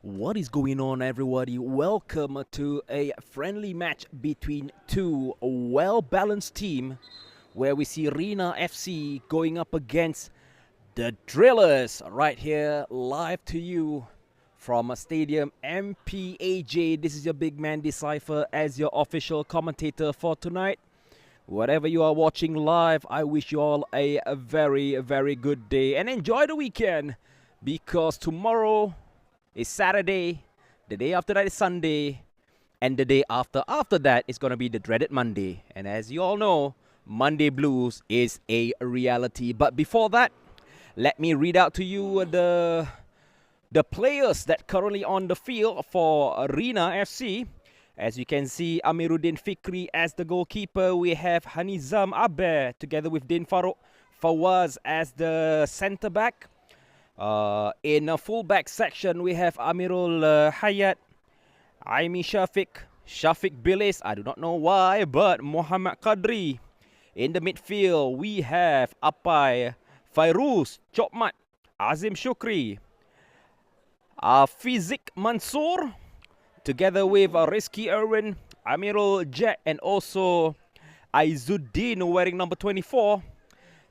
What is going on, everybody? Welcome to a friendly match between two well-balanced teams where we see Rina FC going up against the Drillers right here live to you from a stadium MPAJ. This is your big man Desaifer as your official commentator for tonight. Whatever you are watching live, I wish you all a very, very good day and enjoy the weekend because tomorrow is Saturday, the day after that is Sunday, and the day after that is going to be the dreaded Monday. And as you all know, Monday Blues is a reality. But before that, let me read out to you the players that currently on the field for Rina FC. As you can see, Amiruddin Fikri as the goalkeeper. We have Hanizam Abe together with Din Farouk Fawaz as the centre back. In a fullback section, we have Amirul Hayat, Aimi Shafiq Bilis, I do not know why, but Muhammad Qadri. In the midfield, we have Apai, Fairuz, Chokmat, Azim Shukri, Fizik Mansour, together with Rizky Irwin, Amirul Jet, and also Aizuddin wearing number 24.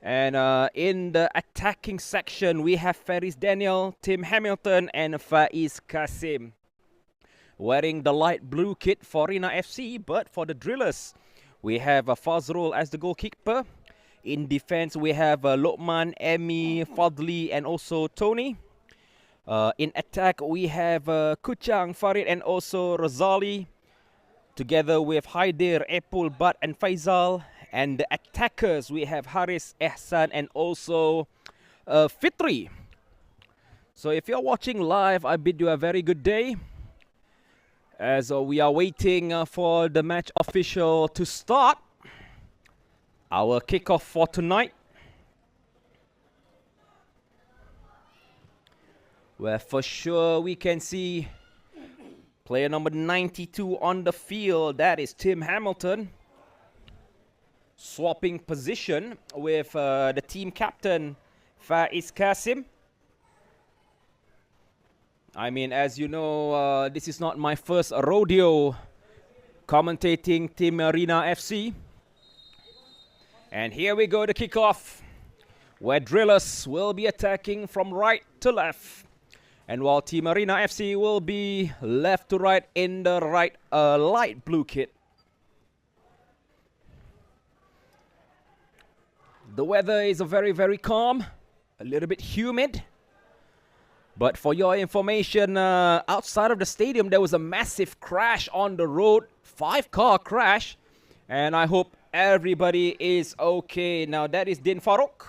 And in the attacking section, we have Faris Daniel, Tim Hamilton, and Faiz Kasim wearing the light blue kit for Rina FC. But for the Drillers, we have Fazrul as the goalkeeper. In defense, we have Lokman, Emi, Fadli, and also Tony. In attack, we have Kuchang, Farid, and also Razali, together with Haidir, Epul, Bat, and Faisal. And the attackers, we have Haris, Ehsan, and also Fitri. So if you're watching live, I bid you a very good day. As we are waiting for the match official to start our kickoff for tonight. Where for sure we can see player number 92 on the field. That is Tim Hamilton. Swapping position with the team captain, Faiz Kasim. I mean, as you know, this is not my first rodeo commentating Team Rina FC. And here we go, the kickoff, where Drillers will be attacking from right to left. And while Team Rina FC will be left to right in the right light blue kit. The weather is very, very calm, a little bit humid. But for your information, outside of the stadium, there was a massive crash on the road, 5-car crash. And I hope everybody is okay. Now that is Din Farouk.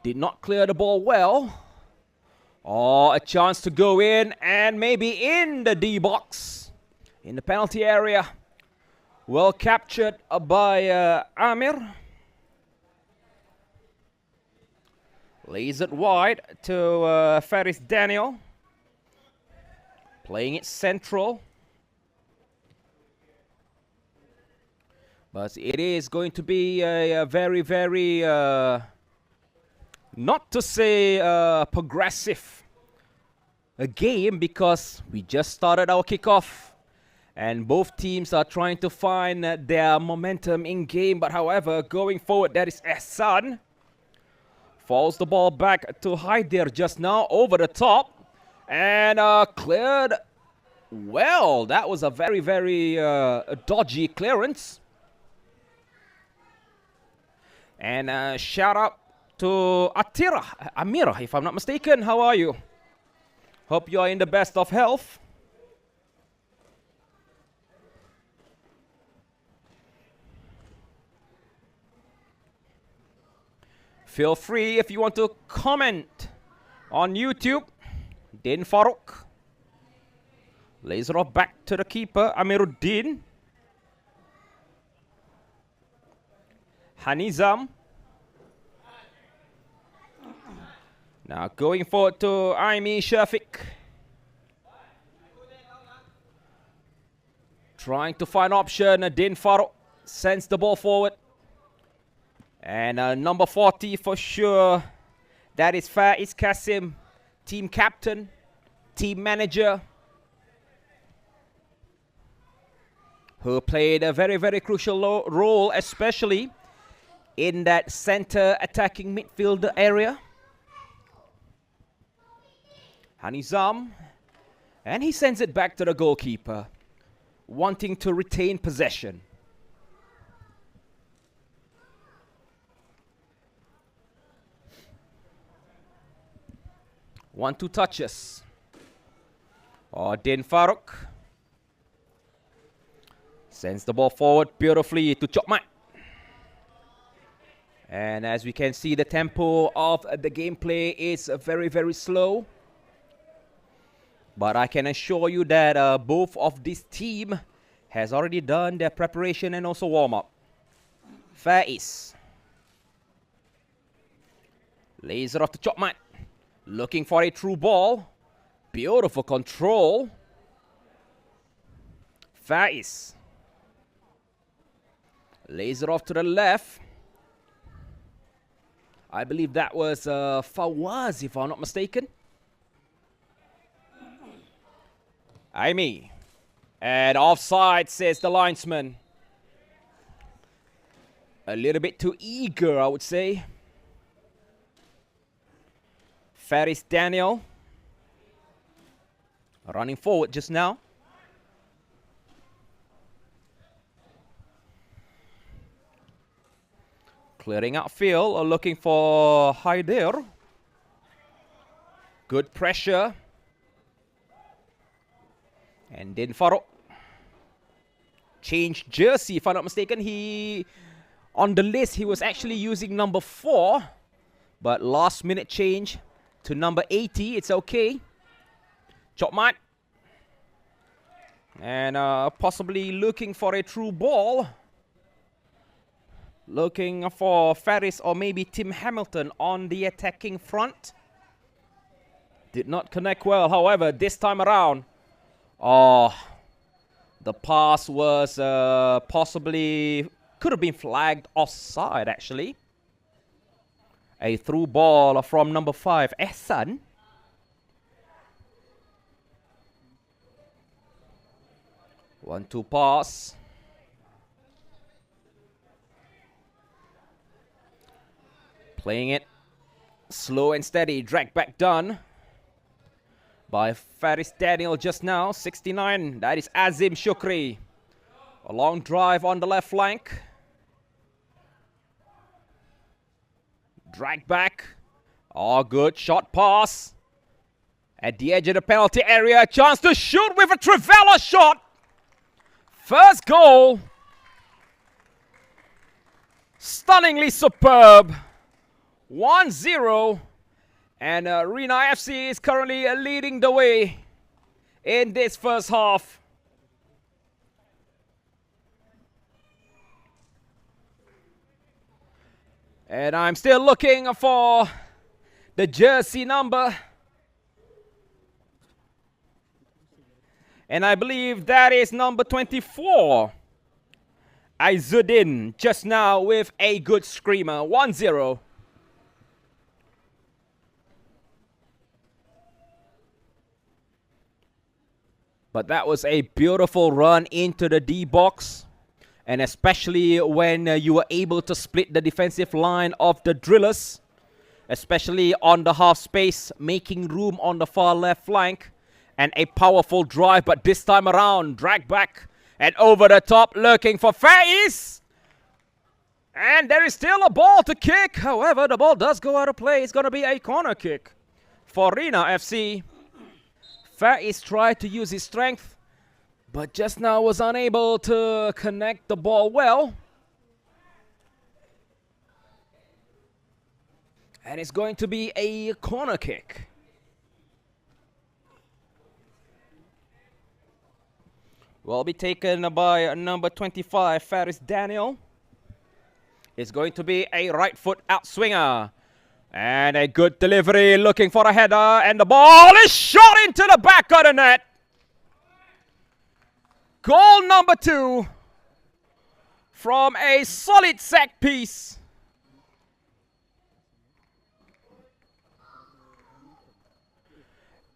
Did not clear the ball well. Oh, a chance to go in and maybe in the D box, in the penalty area. Well captured by Amir. Lays it wide to Faris Daniel. Playing it central. But it is going to be a very, very, not to say progressive game, because we just started our kickoff. And both teams are trying to find their momentum in game. But however, going forward, that is Ehsan. Falls the ball back to Haidir just now over the top. And cleared well. That was a very, very dodgy clearance. And shout out to Amira, if I'm not mistaken. How are you? Hope you are in the best of health. Feel free if you want to comment on YouTube. Din Farouk. Lays it off back to the keeper, Amiruddin. Hanizam. Now going forward to Aimi Shafiq. Trying to find option. Din Farouk sends the ball forward. And number 40 for sure. That is Faiz Kasim, team captain. team manager, who played a very, very crucial role, especially in that center attacking midfielder area. Hanizam, and he sends it back to the goalkeeper, wanting to retain possession. One, two touches. Din Farouk sends the ball forward beautifully to Chokmat. And as we can see, the tempo of the gameplay is very, very slow. But I can assure you that both of this team has already done their preparation and also warm-up. Faiz lays it off to Chokmat. Looking for a through ball. Beautiful control. Faiz lays it off to the left. I believe that was Fawaz, if I'm not mistaken. Aimee. And offside, says the linesman. A little bit too eager, I would say. Faris Daniel running forward just now. Clearing out field, looking for Haider. Good pressure. And then Farouk. Changed jersey, if I'm not mistaken. On the list, he was actually using number 4. But last minute change to number 80. It's okay. Chokmat. And possibly looking for a through ball. Looking for Faris or maybe Tim Hamilton on the attacking front. Did not connect well. However, this time around, the pass was possibly, could have been flagged offside actually. A through ball from number 5, Ehsan. One-two pass. Playing it slow and steady. Drag back done by Faris Daniel just now. 69. That is Azim Shukri. A long drive on the left flank. Drag back. Good shot pass. At the edge of the penalty area. Chance to shoot with a Trivela shot. First goal. Stunningly superb. 1-0. And Rina FC is currently leading the way in this first half. And I'm still looking for the jersey number. And I believe that is number 24. Aizuddin just now with a good screamer. 1-0. But that was a beautiful run into the D box. And especially when you were able to split the defensive line of the Drillers. Especially on the half space, making room on the far left flank. And a powerful drive, but this time around, drag back and over the top, looking for Faiz. And there is still a ball to kick. However, the ball does go out of play. It's going to be a corner kick for Rina FC. Faiz tried to use his strength, but just now was unable to connect the ball well. And it's going to be a corner kick. Will be taken by number 25, Faris Daniel. It's going to be a right foot out swinger. And a good delivery, looking for a header, and the ball is shot into the back of the net. Goal number 2 from a solid set piece.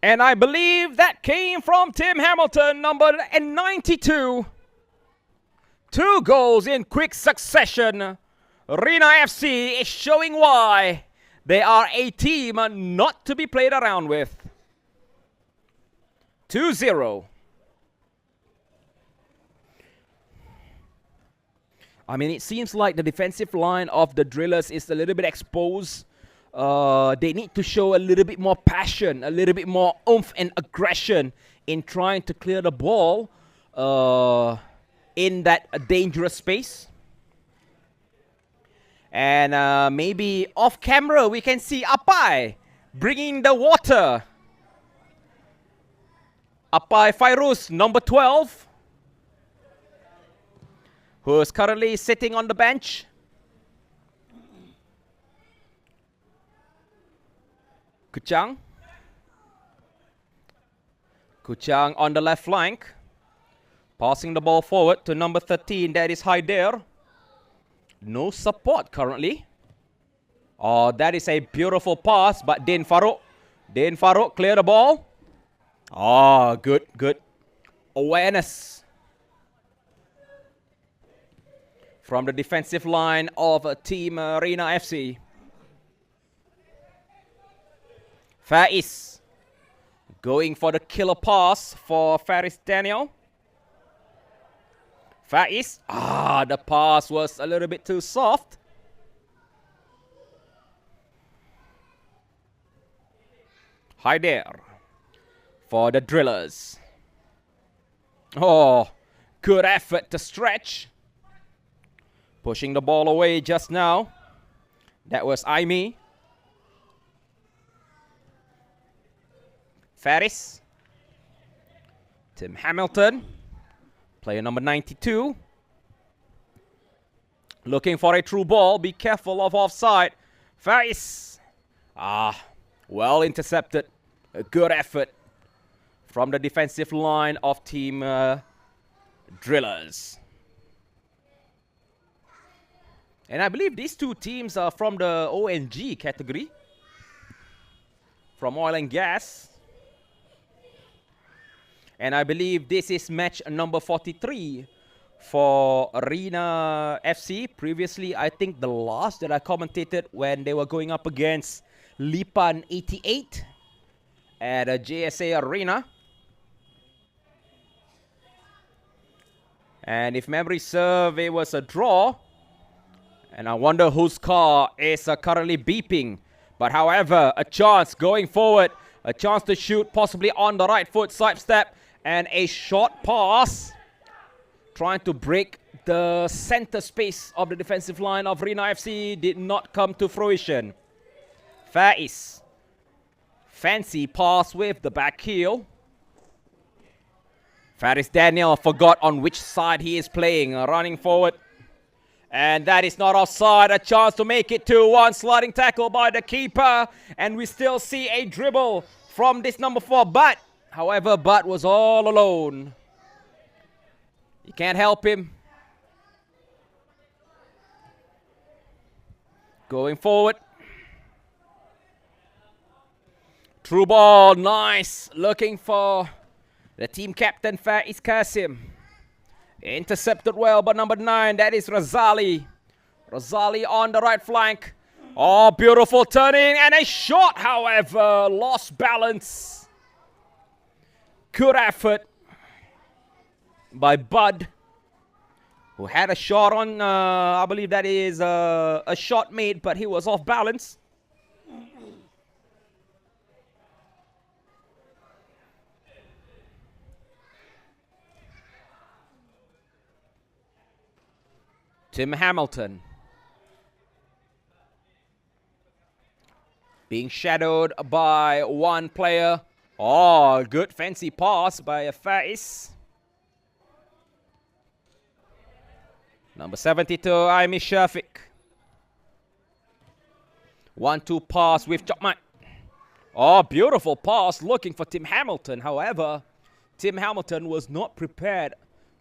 And I believe that came from Tim Hamilton, number 92. 2 goals in quick succession. Rina FC is showing why they are a team not to be played around with. 2-0. I mean, it seems like the defensive line of the Drillers is a little bit exposed. They need to show a little bit more passion, a little bit more oomph and aggression in trying to clear the ball in that dangerous space. And maybe off camera we can see Apai bringing the water. Apai Fairuz, number 12, who is currently sitting on the bench. Kuchang on the left flank, passing the ball forward to number 13, that is Haider. No support currently. Oh, that is a beautiful pass, but Din Farouk clear the ball. Oh, good awareness from the defensive line of Team Rina FC. Faiz going for the killer pass for Faris Daniel. Faiz, the pass was a little bit too soft. Haider for the Drillers. Oh, good effort to stretch. Pushing the ball away just now. That was Aimi. Faris. Tim Hamilton. Player number 92. Looking for a true ball. Be careful of offside. Faris. Well intercepted. A good effort from the defensive line of Team Drillers. And I believe these two teams are from the ONG category. From oil and gas. And I believe this is match number 43 for Rina FC. Previously, I think the last that I commentated when they were going up against Lipan 88 at a JSA Arena. And if memory serves, it was a draw. And I wonder whose car is currently beeping. But however, a chance going forward. A chance to shoot possibly on the right foot, side step. And a short pass. Trying to break the center space of the defensive line of Rina FC. Did not come to fruition. Faiz. Fancy pass with the back heel. Faris Daniel forgot on which side he is playing. Running forward. And that is not offside. A chance to make it 2-1. Sliding tackle by the keeper. And we still see a dribble from this number 4. But, however, Butt was all alone. You can't help him. Going forward. True ball. Nice. Looking for the team captain, Faiz Qasim. Intercepted well by number 9. That is Razali. Razali on the right flank. Oh, beautiful turning. And a shot, however. Lost balance. Good effort by Bud, who had a shot on, I believe that is a shot made, but he was off balance. Tim Hamilton being shadowed by one player. Oh, good fancy pass by Faiz. Number 72, Aimi Shafiq. 1-2 pass with Chokmat. Oh, beautiful pass looking for Tim Hamilton. However, Tim Hamilton was not prepared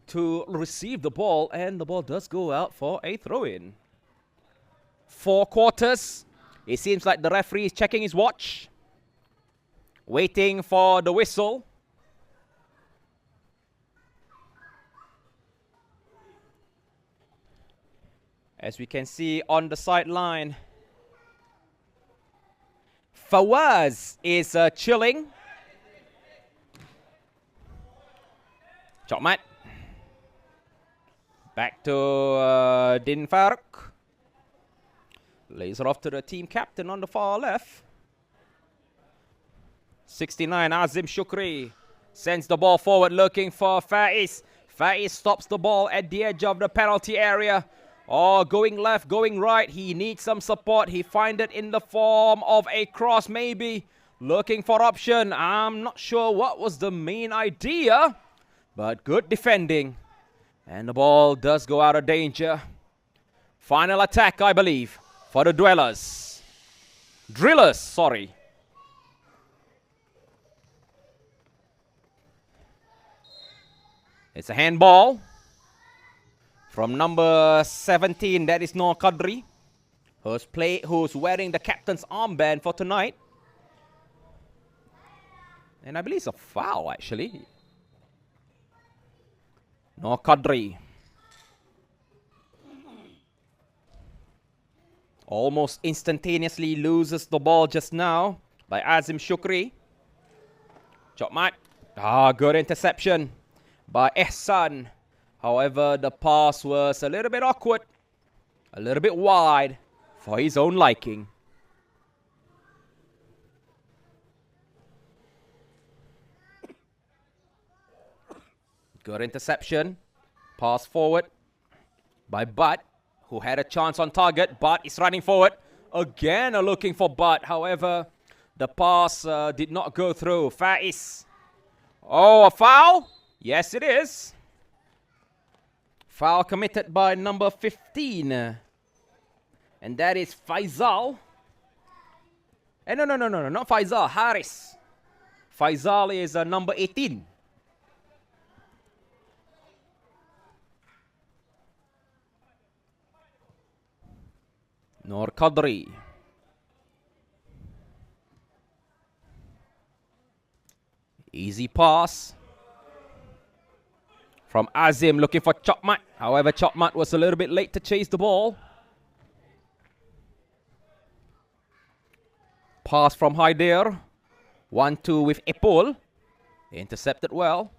to receive the ball, and the ball does go out for a throw-in. 4 quarters. It seems like the referee is checking his watch. waiting for the whistle. As we can see on the sideline, Fawaz is chilling. Chọc mắt. Back to Din Farouk. Lays it off to the team captain on the far left. 69, Azim Shukri sends the ball forward looking for Faiz. Faiz stops the ball at the edge of the penalty area. Oh, going left, going right. He needs some support. He finds it in the form of a cross maybe. Looking for option. I'm not sure what was the main idea, but good defending. And the ball does go out of danger. Final attack, I believe, for the Drillers, sorry. It's a handball from number 17, that is Noor Qadri, who's wearing the captain's armband for tonight. And I believe it's a foul, actually. Noor Qadri. Almost instantaneously loses the ball just now by Azim Shukri. Chokmat. Good interception by Ehsan. However, the pass was a little bit awkward, a little bit wide for his own liking. Good interception. Pass forward by Butt, who had a chance on target. Butt is running forward. Again, looking for Butt. However, the pass did not go through. Faiz. Oh, a foul? Yes, it is. Foul committed by number 15. And that is Faisal. No, not Faisal. Haris. Faisal is number 18. Noor Qadri. Easy pass from Azim, looking for Chokmat. However, Chokmat was a little bit late to chase the ball. Pass from Haider. 1-2 with Epul. Intercepted well.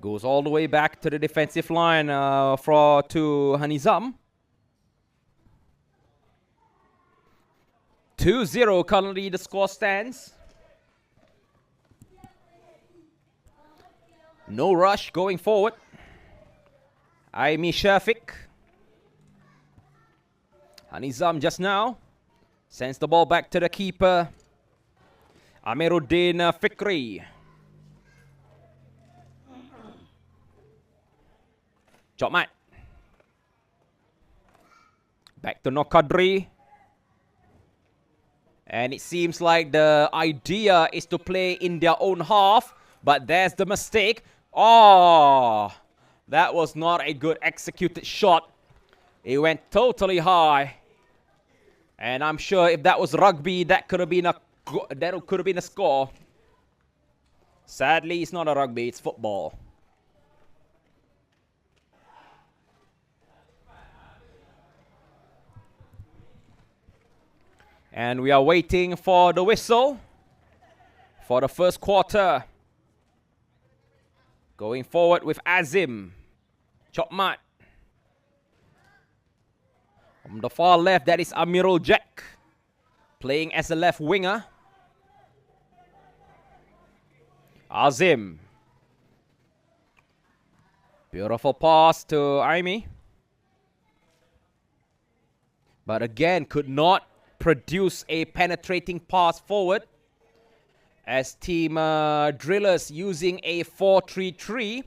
Goes all the way back to the defensive line to Hanizam. 2-0 currently the score stands. No rush going forward. Aimi Shafiq. Hanizam just now sends the ball back to the keeper, Amiruddin Fikri. Chokmat. Back to Noor Qadri. And it seems like the idea is to play in their own half, but there's the mistake. Oh, that was not a good executed shot. It went totally high. And I'm sure if that was rugby, that could have been a score. Sadly, it's not a rugby, it's football. And we are waiting for the whistle for the first quarter. Going forward with Azim. Chokmat. From the far left, that is Amirul Jack, playing as a left winger. Azim. Beautiful pass to Aimi. But again, could not produce a penetrating pass forward, as team Drillers using a 4-3-3.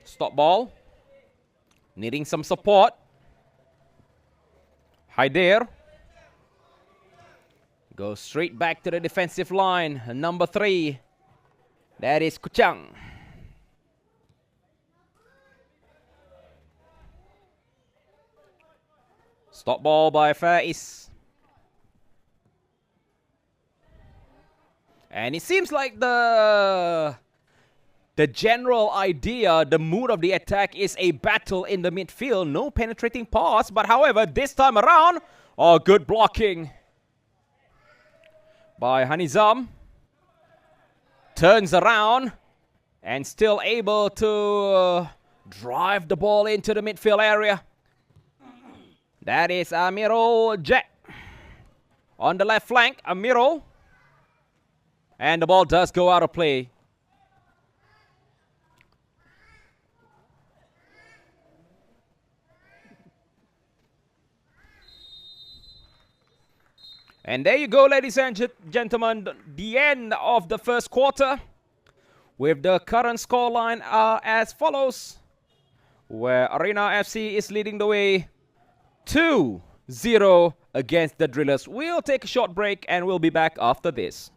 Stop ball. Needing some support. Haider. Goes straight back to the defensive line. Number 3. That is Kuchang. Stop ball by Faiz. And it seems like the general idea, the mood of the attack is a battle in the midfield. No penetrating pass, but however, this time around, good blocking by Hanizam. Turns around and still able to drive the ball into the midfield area. That is Amirul Jet. On the left flank, Amirul. And the ball does go out of play. And there you go, ladies and gentlemen, the end of the first quarter, with the current scoreline as follows, where Rina FC is leading the way 2-0 against the Drillers. We'll take a short break and we'll be back after this.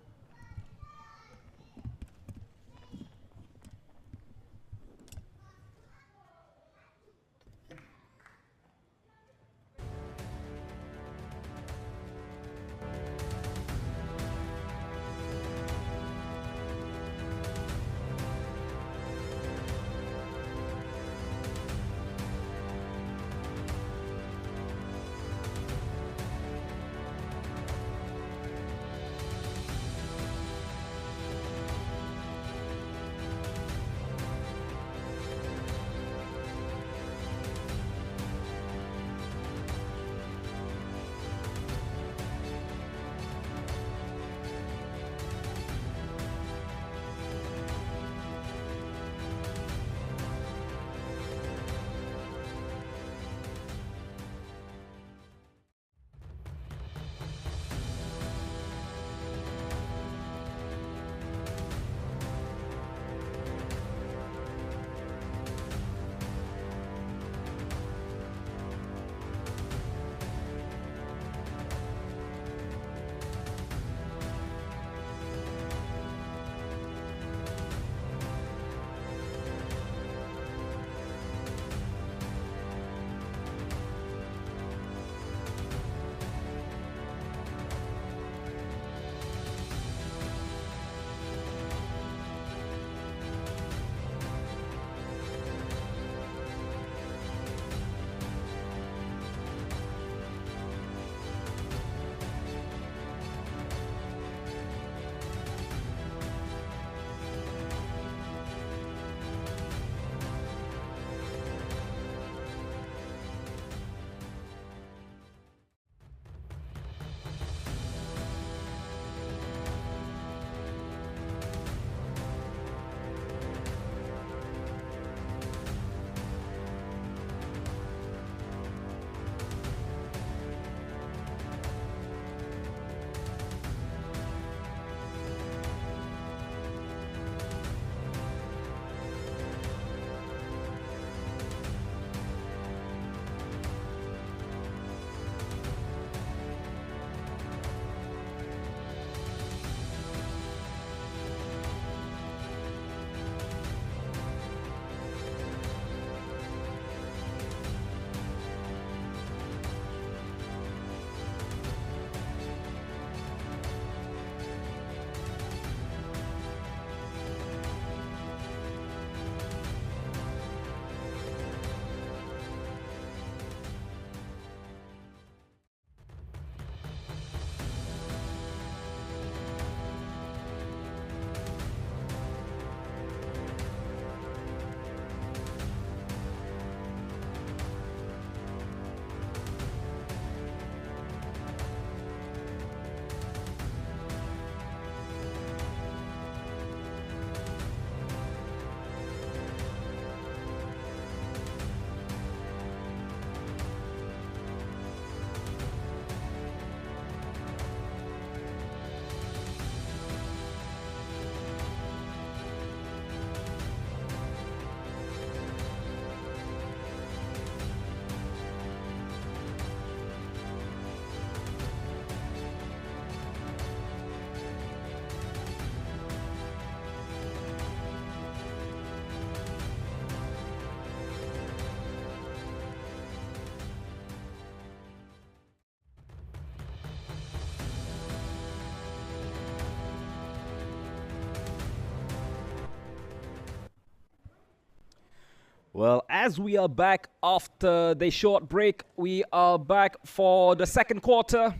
Well, as we are back after the short break, we are back for the second quarter.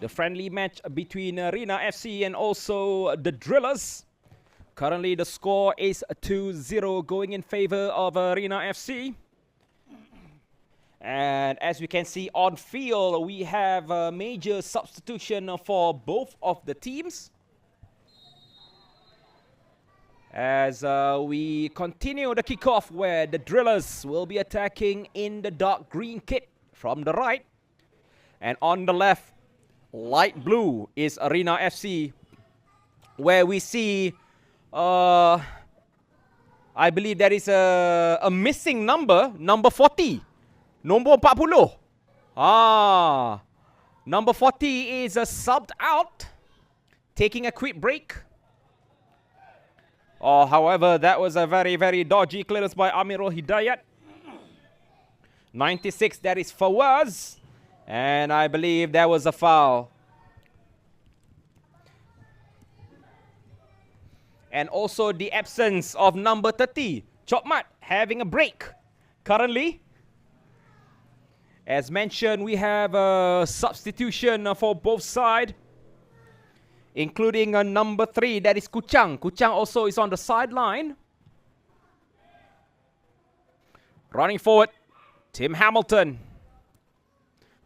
The friendly match between Rina FC and also the Drillers. Currently, the score is 2-0 going in favor of Rina FC. And as we can see on field, we have a major substitution for both of the teams. As we continue the kickoff where the Drillers will be attacking in the dark green kit from the right. And on the left, light blue is Rina FC, where we see, I believe there is a missing number 40. Nombor 40. Number 40 is subbed out, taking a quick break. However, that was a very, very dodgy clearance by Amirul Hidayat. 96, that is Fawaz. And I believe that was a foul. And also the absence of number 30, Chokmat, having a break. Currently, as mentioned, we have a substitution for both sides, including a number 3, that is Kuchang. Kuchang also is on the sideline. Running forward, Tim Hamilton.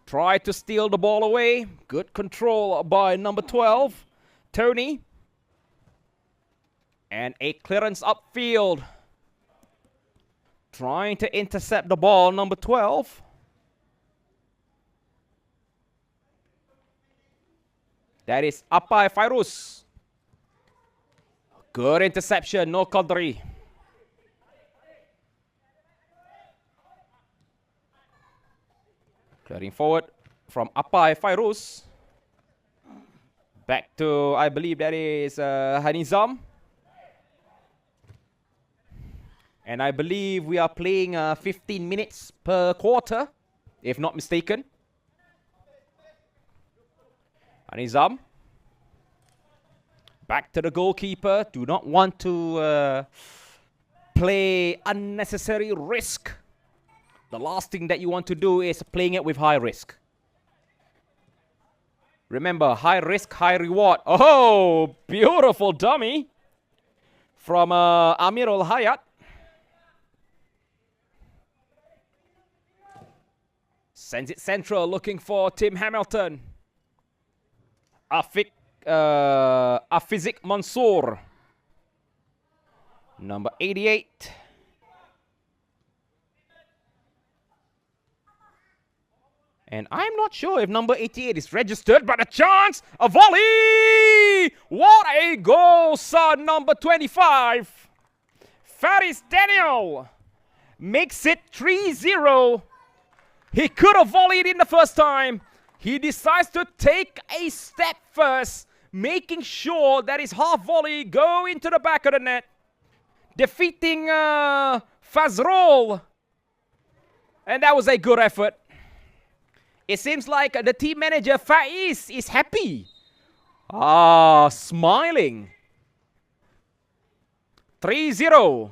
Try to steal the ball away. Good control by number 12, Tony. And a clearance upfield. Trying to intercept the ball, number 12. That is Apai Fairuz. Good interception, no Qadri. Clearing forward from Apai Fairuz. Back to, I believe that is Hanizam. And I believe we are playing 15 minutes per quarter, if not mistaken. Hanizam. Back to the goalkeeper. Do not want to play unnecessary risk. The last thing that you want to do is playing it with high risk. Remember, high risk, high reward. Oh, beautiful dummy from Amirul Hayat. Sends it central, looking for Tim Hamilton. Afizik Mansour. Number 88. And I'm not sure if number 88 is registered, but a chance! A volley! What a goal, son! Number 25. Faris Daniel makes it 3-0. He could have volleyed in the first time. He decides to take a step first, making sure that his half volley go into the back of the net, defeating Fazrol. And that was a good effort. It seems like the team manager, Faiz, is happy. Smiling. 3-0.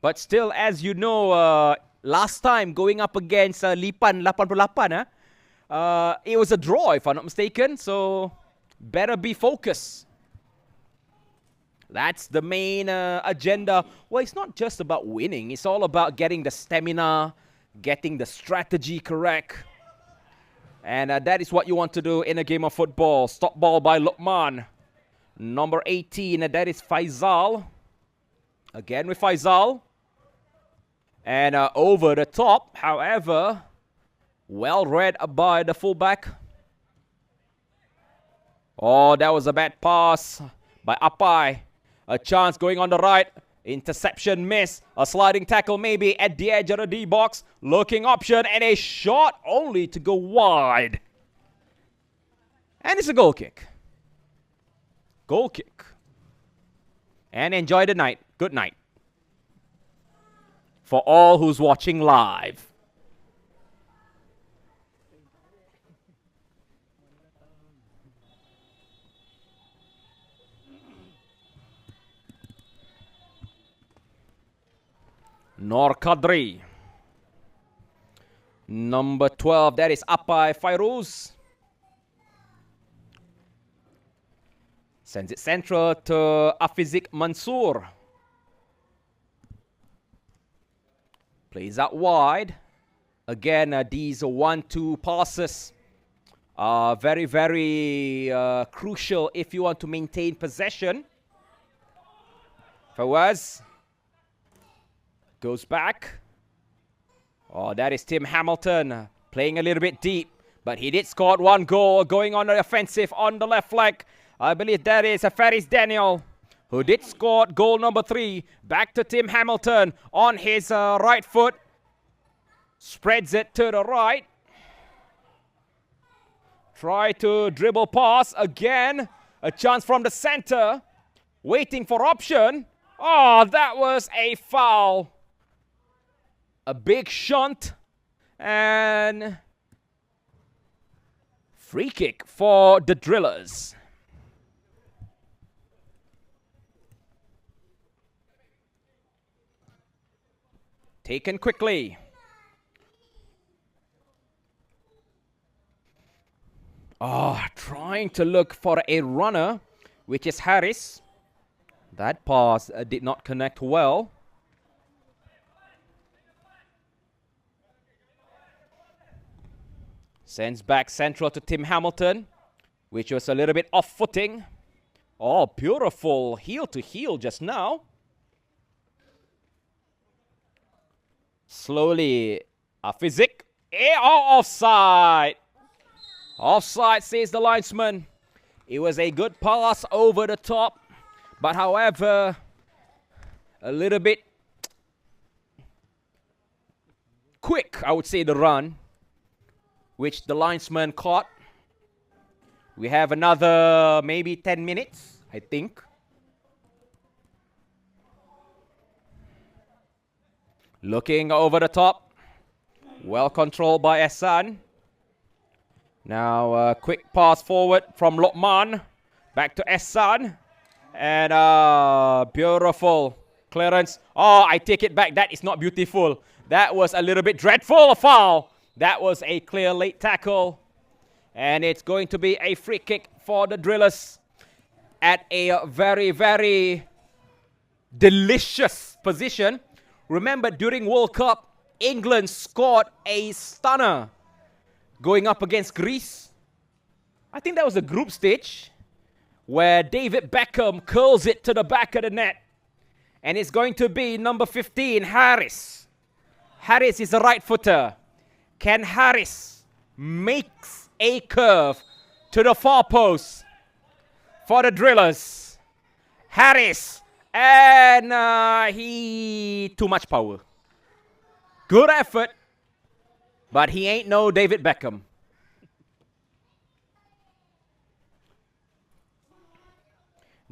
But still, as you know, last time going up against Lipan 88, it was a draw, if I'm not mistaken. So, better be focused. That's the main agenda. Well, it's not just about winning. It's all about getting the stamina, getting the strategy correct. And that is what you want to do in a game of football. Stop ball by Luqman. Number 18, that is Faisal. Again with Faisal. And over the top, however, well read by the fullback. Oh, that was a bad pass by Apai. A chance going on the right. Interception miss. A sliding tackle maybe at the edge of the D-box. Looking option and a shot only to go wide. And it's a goal kick. Goal kick. And enjoy the night. Good night. For all who's watching live. Nor Kadri. Number 12, that is Apai Fairuz. Sends it central to Afizik Mansour. Plays out wide. Again, these 1-2 passes are very, very crucial if you want to maintain possession. Fawaz goes back. Oh, that is Tim Hamilton playing a little bit deep. But he did score one goal going on the offensive on the left flank. I believe that is Faris Daniel, who did score goal number 3. Back to Tim Hamilton on his right foot. Spreads it to the right. Try to dribble pass again. A chance from the center. Waiting for option. Oh, that was a foul. A big shunt. And free kick for the Drillers. Taken quickly. Trying to look for a runner, which is Harris. That pass did not connect well. Sends back central to Tim Hamilton, which was a little bit off-footing. Oh, beautiful heel-to-heel just now. Slowly, Afizik. Offside. Offside, says the linesman. It was a good pass over the top. But however, a little bit quick, I would say, the run, which the linesman caught. We have another maybe 10 minutes, I think. Looking over the top. Well controlled by Ehsan. Now a quick pass forward from Lokman. Back to Ehsan. And beautiful clearance. Oh, I take it back. That is not beautiful. That was a little bit dreadful. A foul. That was a clear late tackle. And it's going to be a free kick for the Drillers at a very, very delicious position. Remember, during World Cup, England scored a stunner going up against Greece. I think that was the group stage where David Beckham curls it to the back of the net. And it's going to be number 15, Harris. Harris is a right footer. Can Harris makes a curve to the far post for the Drillers? Harris. And he too much power. Good effort. But he ain't no David Beckham.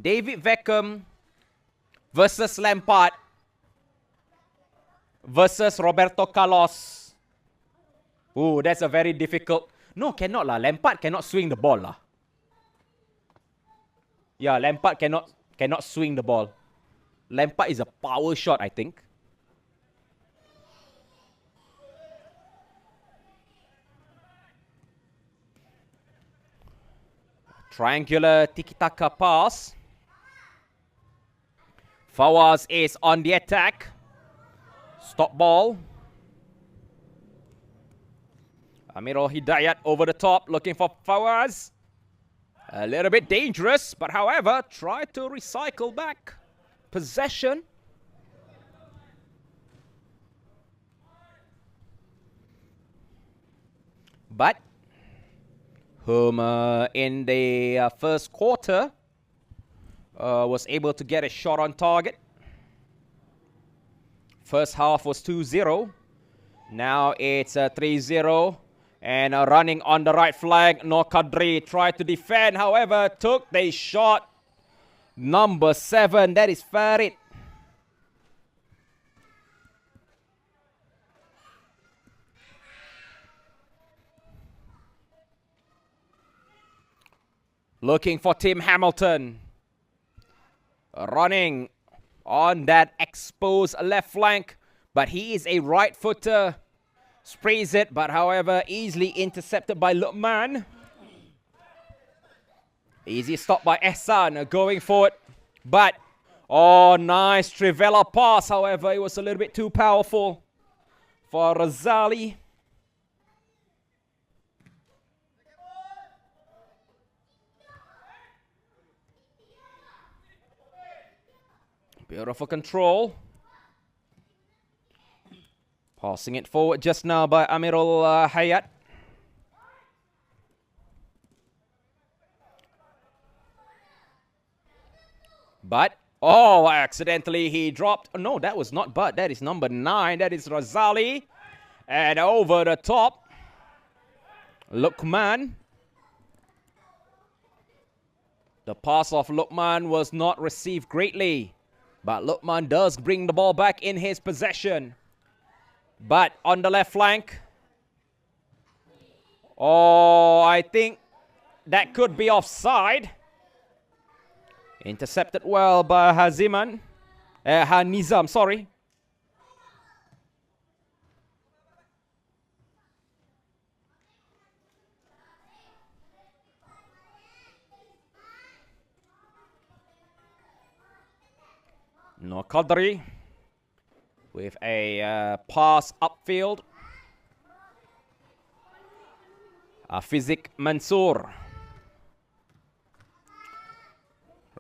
David Beckham versus Lampard versus Roberto Carlos. Oh, that's a very difficult. No, cannot lah. Lampard cannot swing the ball lah. Yeah, Lampard cannot swing the ball. Lampard is a power shot, I think. Triangular tiki-taka pass. Fawaz is on the attack. Stop ball. Amirul Hidayat over the top, looking for Fawaz. A little bit dangerous, but however, try to recycle back possession. But whom in the first quarter was able to get a shot on target. First half was 2-0. Now it's 3-0. And running on the right flank, Nur Kadri tried to defend. However, took the shot. Number 7, that is Farid. Looking for Tim Hamilton. Running on that exposed left flank. But he is a right footer. Sprays it, but however, easily intercepted by Luqman. Easy stop by Ehsan going forward. But, oh, nice Trivela pass. However, it was a little bit too powerful for Razali. Beautiful control. Passing it forward just now by Amirul Hayat. But, oh, accidentally he dropped. No, that was not But. That is number 9. That is Razali. And over the top, Luqman. The pass of Luqman was not received greatly. But Luqman does bring the ball back in his possession. But on the left flank. Oh, I think that could be offside. Intercepted well by Hanizam, sorry. No Qadri with a pass upfield. Fizik Mansour.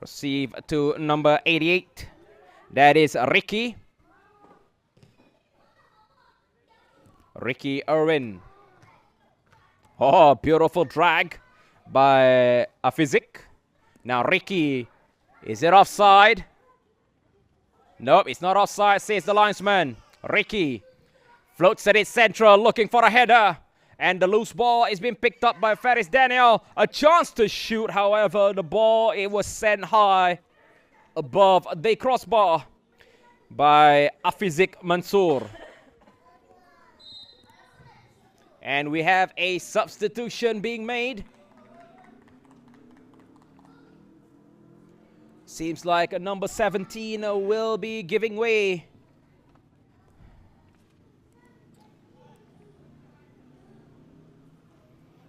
Receive to number 88. That is Ricky. Ricky Irwin. Oh, beautiful drag by Fizik. Now Ricky, is it offside? Nope, it's not offside, says the linesman. Ricky floats at its central, looking for a header. And the loose ball is being picked up by Faris Daniel. A chance to shoot, however, the ball, it was sent high above the crossbar by Afizik Mansour. And we have a substitution being made. Seems like a number 17 will be giving way.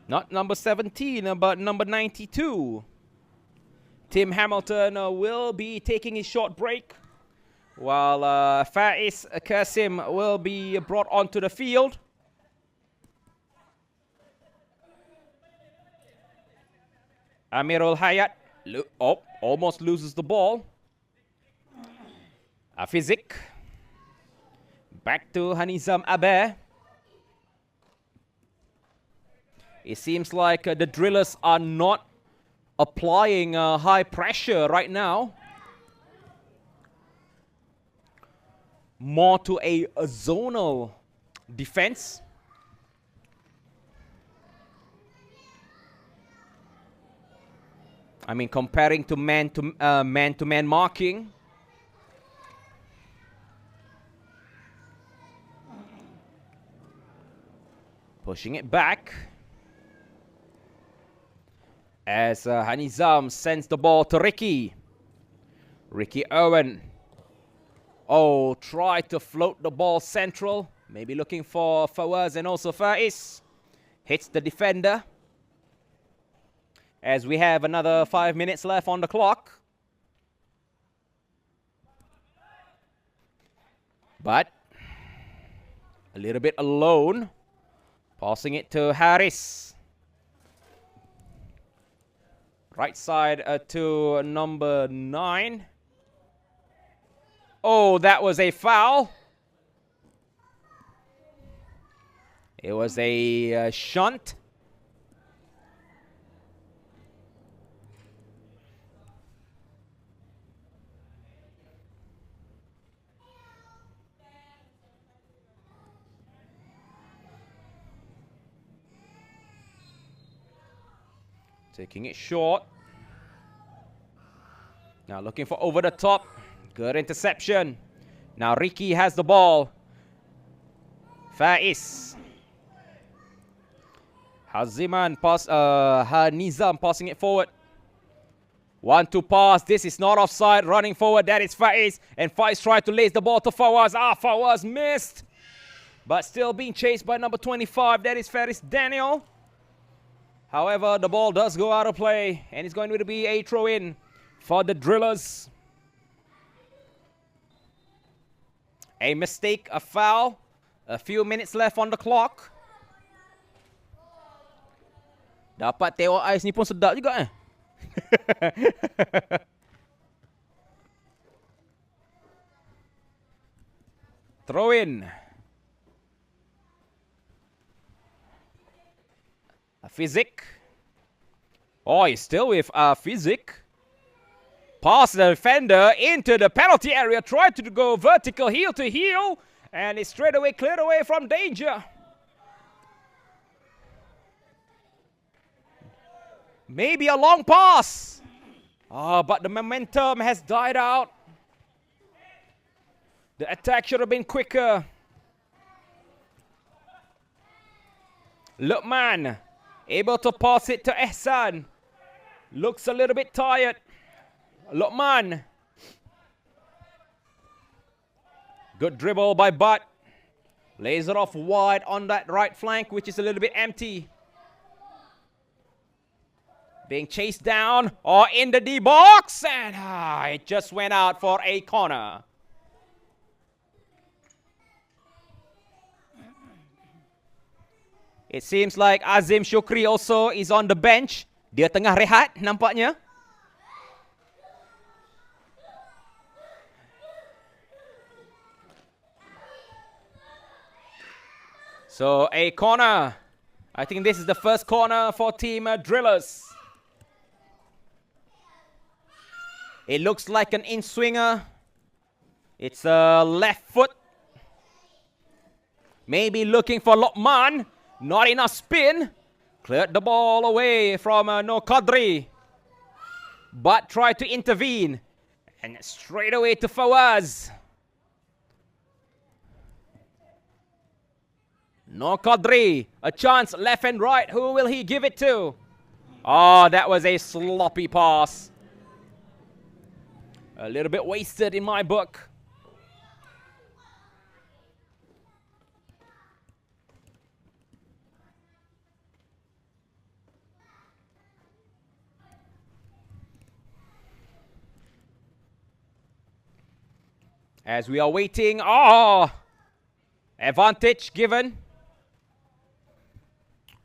Not number 17, but number 92. Tim Hamilton will be taking his short break, while Faiz Qasim will be brought onto the field. Amirul Hayat almost loses the ball. Fizik. Back to Hanizam Abeh. It seems like the drillers are not applying high pressure right now. More to a zonal defense. I mean, comparing to man-to-man marking. Pushing it back. As Hanizam sends the ball to Ricky. Ricky Owen. Oh, try to float the ball central. Maybe looking for Fawaz and also Faiz. Hits the defender. As we have another 5 minutes left on the clock. But a little bit alone. Passing it to Harris. Right side to number 9. Oh, that was a foul. It was a shunt. Taking it short. Now looking for over the top. Good interception. Now Ricky has the ball. Faiz. Hanizam passing it forward. 1-2 pass. This is not offside. Running forward, that is Faiz. And Faiz tried to lace the ball to Fawaz. Fawaz missed. But still being chased by number 25. That is Faris Daniel. However, the ball does go out of play. And it's going to be a throw-in for the Drillers. A mistake, a foul. A few minutes left on the clock. Dapat tengok ais ni pun sedap juga Throw in. Fizik. He's still with Fizik. Pass the defender into the penalty area. Tried to go vertical heel to heel. And it's straight away cleared away from danger. Maybe a long pass. But the momentum has died out. The attack should have been quicker. Luqman able to pass it to Ehsan. Looks a little bit tired. Luqman. Good dribble by Butt. Lays it off wide on that right flank, which is a little bit empty. Being chased down or in the D box, and it just went out for a corner. It seems like Azim Shukri also is on the bench. Dia tengah rehat nampaknya. So a corner. I think this is the first corner for Team Drillers. It looks like an in-swinger. It's a left foot. Maybe looking for Luqman. Not enough spin. Cleared the ball away from No Qadri. But tried to intervene. And straight away to Fawaz. No Qadri. A chance left and right. Who will he give it to? That was a sloppy pass. A little bit wasted in my book. As we are waiting, advantage given.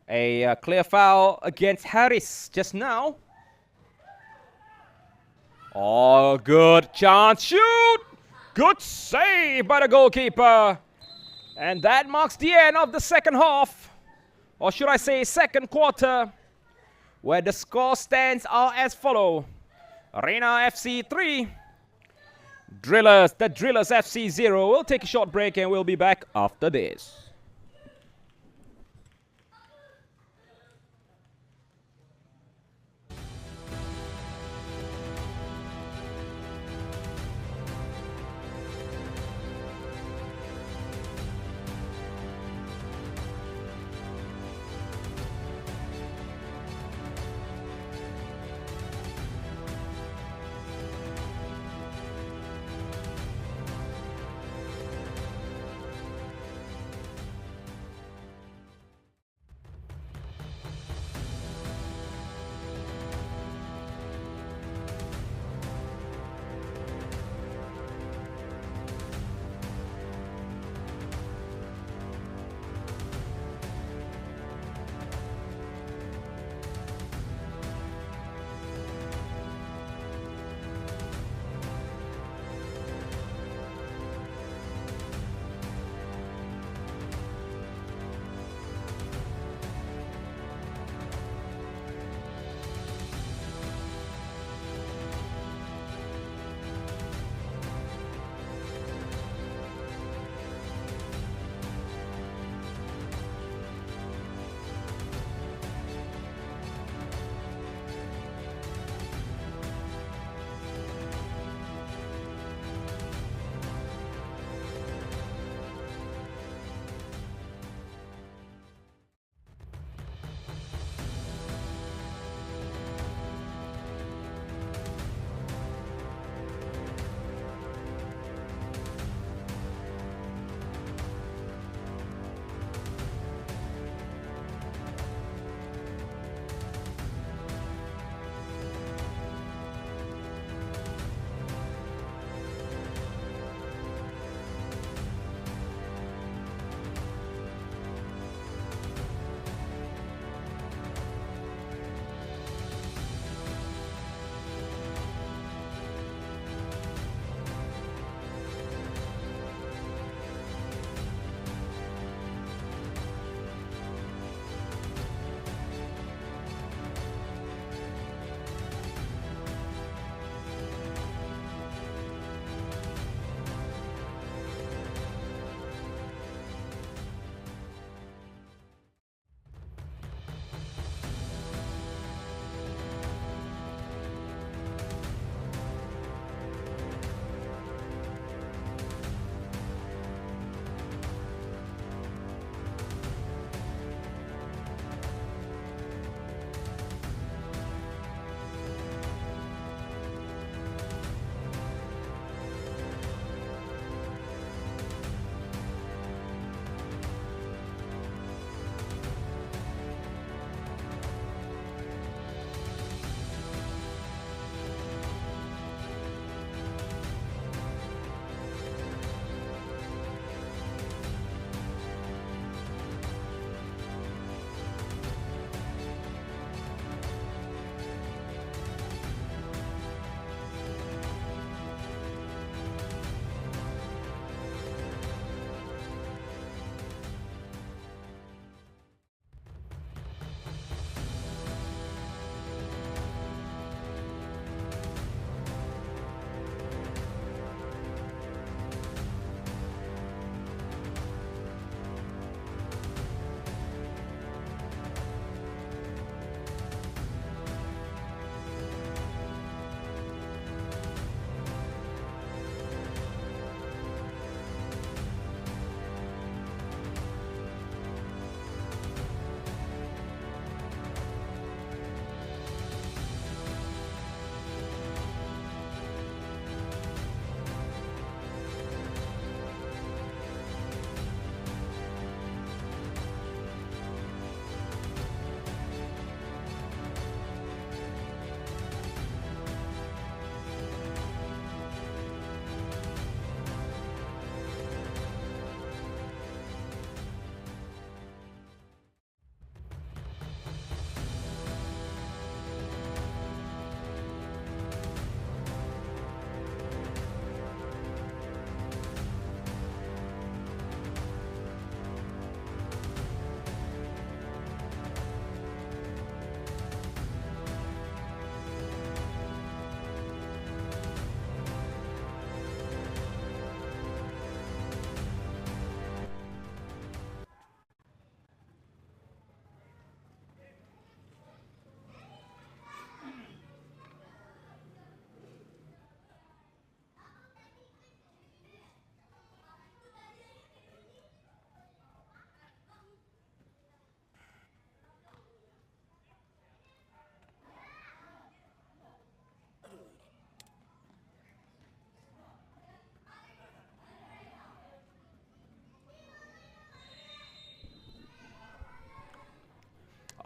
A clear foul against Harris just now. Good chance, shoot! Good save by the goalkeeper. And that marks the end of the second half. Or should I say second quarter. Where the score stands are as follow. Rina FC 3. Drillers FC 0. We'll take a short break and we'll be back after this.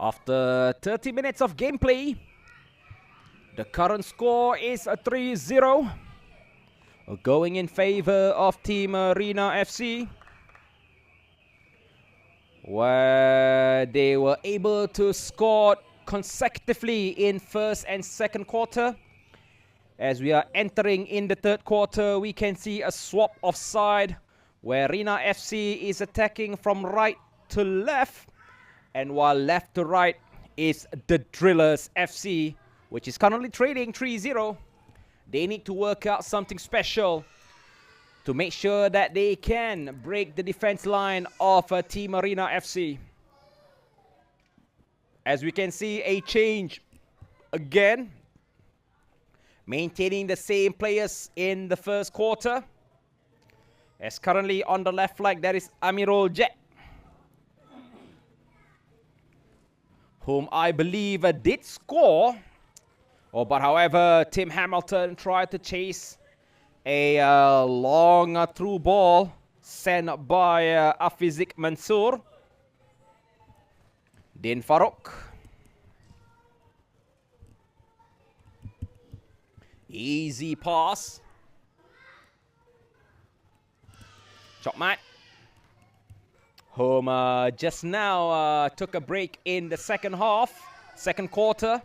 After 30 minutes of gameplay, the current score is 3-0, going in favor of Team Rina FC, where they were able to score consecutively in first and second quarter. As we are entering in the third quarter, we can see a swap of side where Rina FC is attacking from right to left, and while left to right is the Drillers FC, which is currently trading 3-0. They need to work out something special to make sure that they can break the defense line of Team Rina FC. As we can see, a change again, maintaining the same players in the first quarter. As currently on the left flank, that is Amirul Jet, whom I believe did score. But however, Tim Hamilton tried to chase a long through ball sent by Afizik Mansour. Din Farouk. Easy pass. Chokmat, whom just now took a break in the second quarter.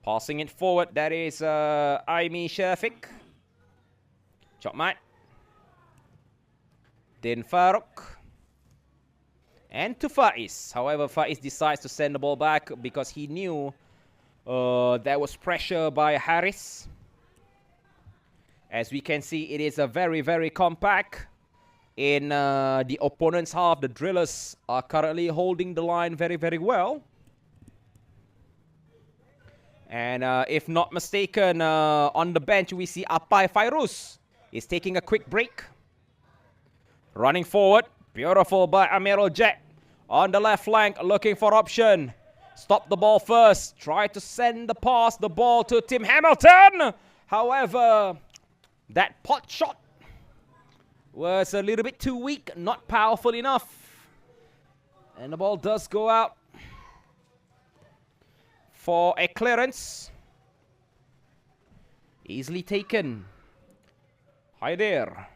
Passing it forward, that is Aimi Shafiq. Chokmat. Din Farouk. And to Faiz. However, Faiz decides to send the ball back because he knew there was pressure by Harris. As we can see, it is a very, very compact. In the opponent's half, the Drillers are currently holding the line very, very well. And if not mistaken, on the bench, we see Apai Fairuz is taking a quick break. Running forward. Beautiful by Amirul Jet. On the left flank, looking for option. Stop the ball first. Try to send the ball to Tim Hamilton. However, that pot shot was a little bit too weak, not powerful enough. And the ball does go out for a clearance. Easily taken. Hi there.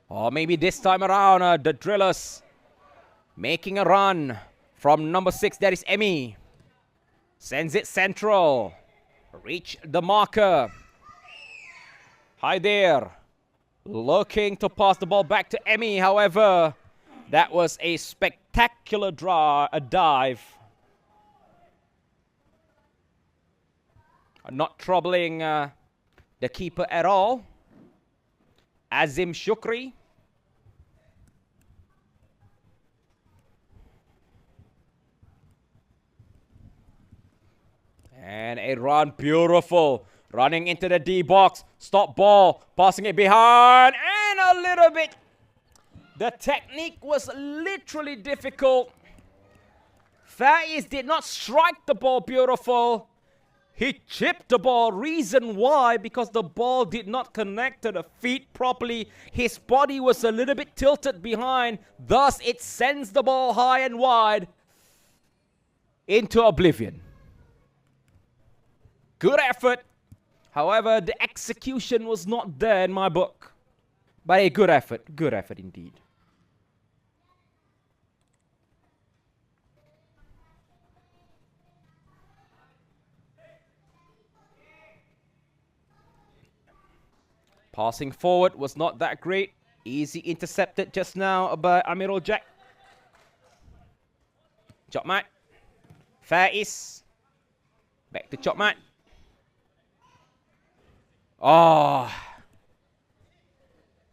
Or maybe this time around, the Drillers making a run from number 6, that is Emmy. Sends it central. Reach the marker. Hi there. Looking to pass the ball back to Emmy. However, that was a spectacular dive. Not troubling the keeper at all. Azim Shukri. And a run, beautiful. Running into the D box. Stop ball. Passing it behind. And a little bit. The technique was literally difficult. Faiz did not strike the ball beautiful. He chipped the ball. Reason why? Because the ball did not connect to the feet properly. His body was a little bit tilted behind. Thus, it sends the ball high and wide into oblivion. Good effort. However, the execution was not there in my book. But a good effort. Good effort indeed. Passing forward was not that great. Easy intercepted just now by Amirul Jack. Chokmat. Faiz. Back to Chokmat. Oh.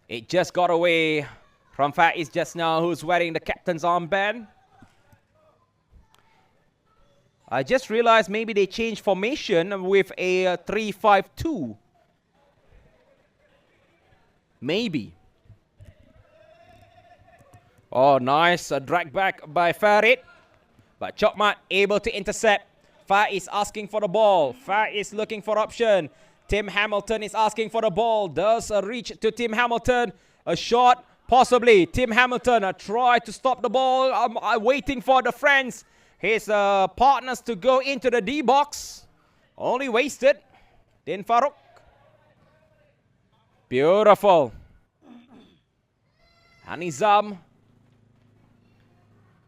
It just got away from Faiz just now, who's wearing the captain's armband. I just realized maybe they changed formation with a 3-5-2. Maybe. Oh, nice. A drag back by Farid. But Chokmat able to intercept. Faiz asking for the ball. Faiz looking for option. Tim Hamilton is asking for the ball. Does a reach to Tim Hamilton. A shot, possibly. Tim Hamilton try to stop the ball. I'm waiting for the friends, his partners, to go into the D box. Only wasted. Din Farouk. Beautiful. Hanizam.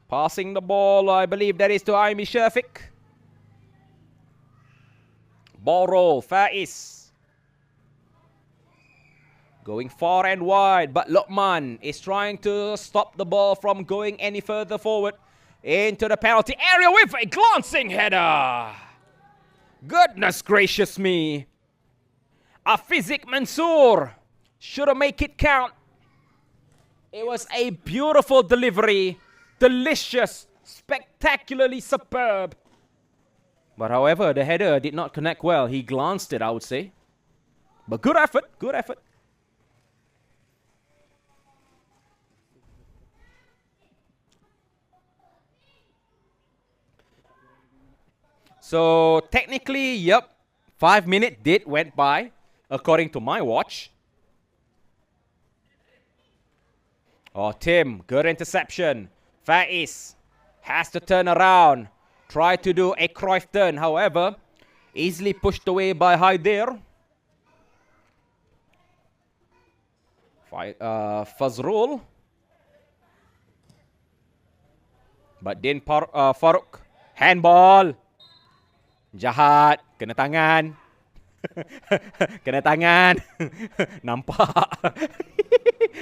Passing the ball, I believe that is to Aimi Shafiq. Ball roll, Faiz. Going far and wide, but Lokman is trying to stop the ball from going any further forward into the penalty area with a glancing header. Goodness gracious me. Afizik Mansour should have made it count. It was a beautiful delivery. Delicious, spectacularly superb. But however, the header did not connect well. He glanced it, I would say. But good effort, good effort. So technically, yep, 5 minutes went by, according to my watch. Oh, Tim, good interception. Faiz has to turn around. Try to do a Cruyff turn, however, easily pushed away by Haider. Fazrul. But Din Farouk. Handball. Jahat. Kena tangan. Kena tangan. Nampak.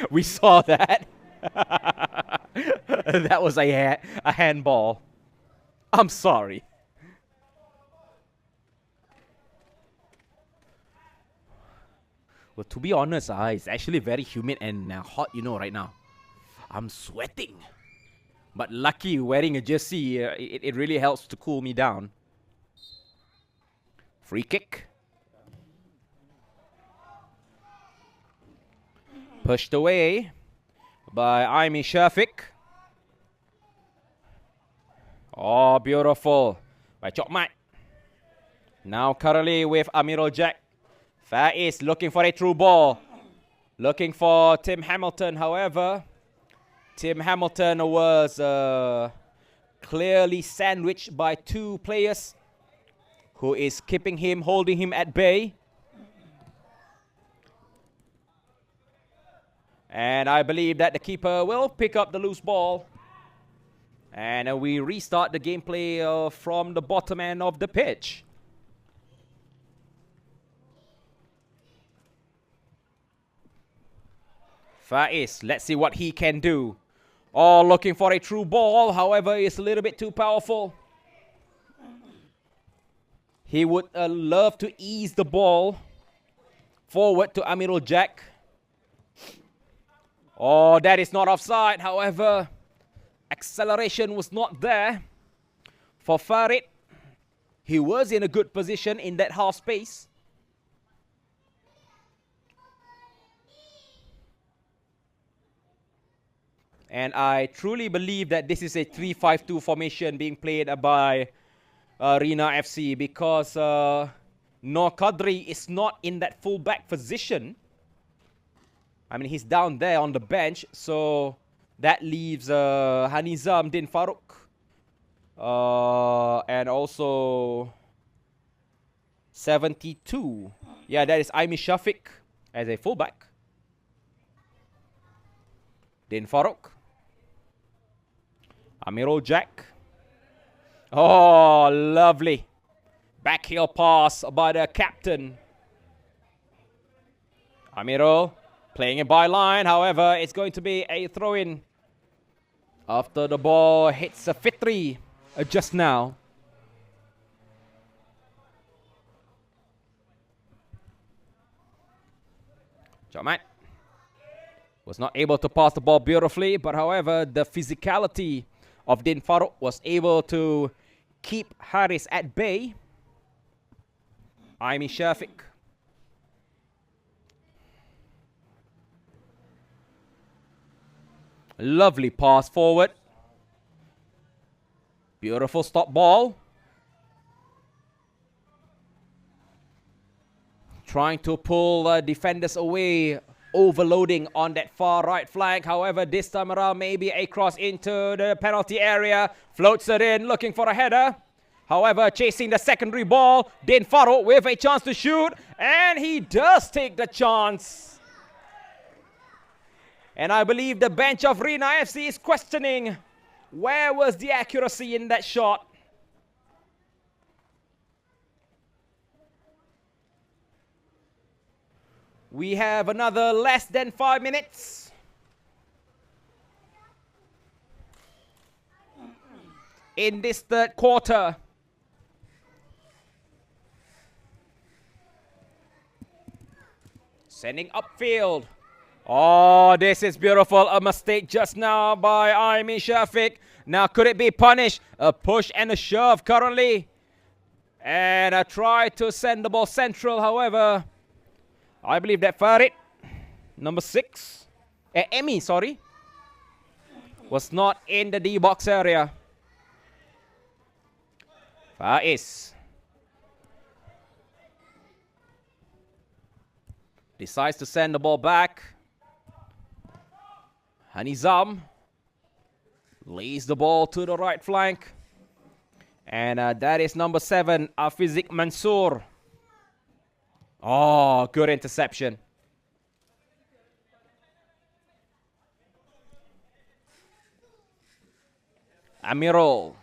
We saw that. That was a handball. I'm sorry. Well, to be honest, it's actually very humid and hot, you know, right now. I'm sweating. But lucky wearing a jersey, it really helps to cool me down. Free kick. Pushed away by Aimi Shafiq. Oh, beautiful. By Chokmat. Now currently with Amirul Jack. Faiz looking for a through ball. Looking for Tim Hamilton. However, Tim Hamilton was clearly sandwiched by two players who is keeping him, holding him at bay. And I believe that the keeper will pick up the loose ball. And we restart the gameplay from the bottom end of the pitch. Faiz, let's see what he can do. Oh, looking for a true ball. However, it's a little bit too powerful. He would love to ease the ball forward to Amirul Jack. Oh, that is not offside. However, acceleration was not there for Farid. He was in a good position in that half space. And I truly believe that this is a 3-5-2 formation being played by Rina FC because Noor Qadri is not in that fullback position. I mean, he's down there on the bench, so that leaves Hanizam, Din Farouk, and also 72. Yeah, that is Aimi Shafiq as a fullback. Din Farouk. Amirul Jack. Oh, lovely. Backheel pass by the captain. Amirul playing it by line. However, it's going to be a throw-in after the ball hits a Fitri just now. Jamat was not able to pass the ball beautifully, but however, the physicality of Din Farouk was able to keep Haris at bay. Aimi Shafiq. Lovely pass forward. Beautiful stop ball. Trying to pull defenders away, overloading on that far right flank. However, this time around, maybe a cross into the penalty area. Floats it in, looking for a header. However, chasing the secondary ball. Desaifer with a chance to shoot. And he does take the chance. And I believe the bench of Rina FC is questioning where was the accuracy in that shot. We have another less than 5 minutes. In this third quarter. Sending upfield. Oh, this is beautiful. A mistake just now by Aimi Shafiq. Now, could it be punished? A push and a shove currently. And a try to send the ball central. However, I believe that Farid, number 6, Emi, sorry, was not in the D-box area. Faiz decides to send the ball back. Hanizam lays the ball to the right flank. And that is number 7, Afizik Mansour. Oh, good interception. Amirul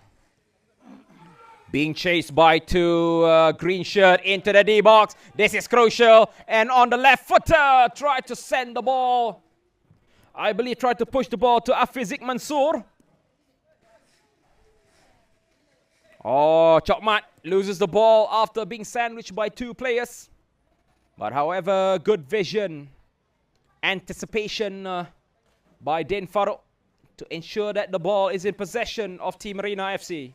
being chased by 2 green shirt into the D-box. This is crucial. And on the left footer, tried to send the ball. I believe tried to push the ball to Afizik Mansour. Oh, Chokmat loses the ball after being sandwiched by 2 players. But however, good vision, anticipation by Desaifer to ensure that the ball is in possession of Team Rina FC.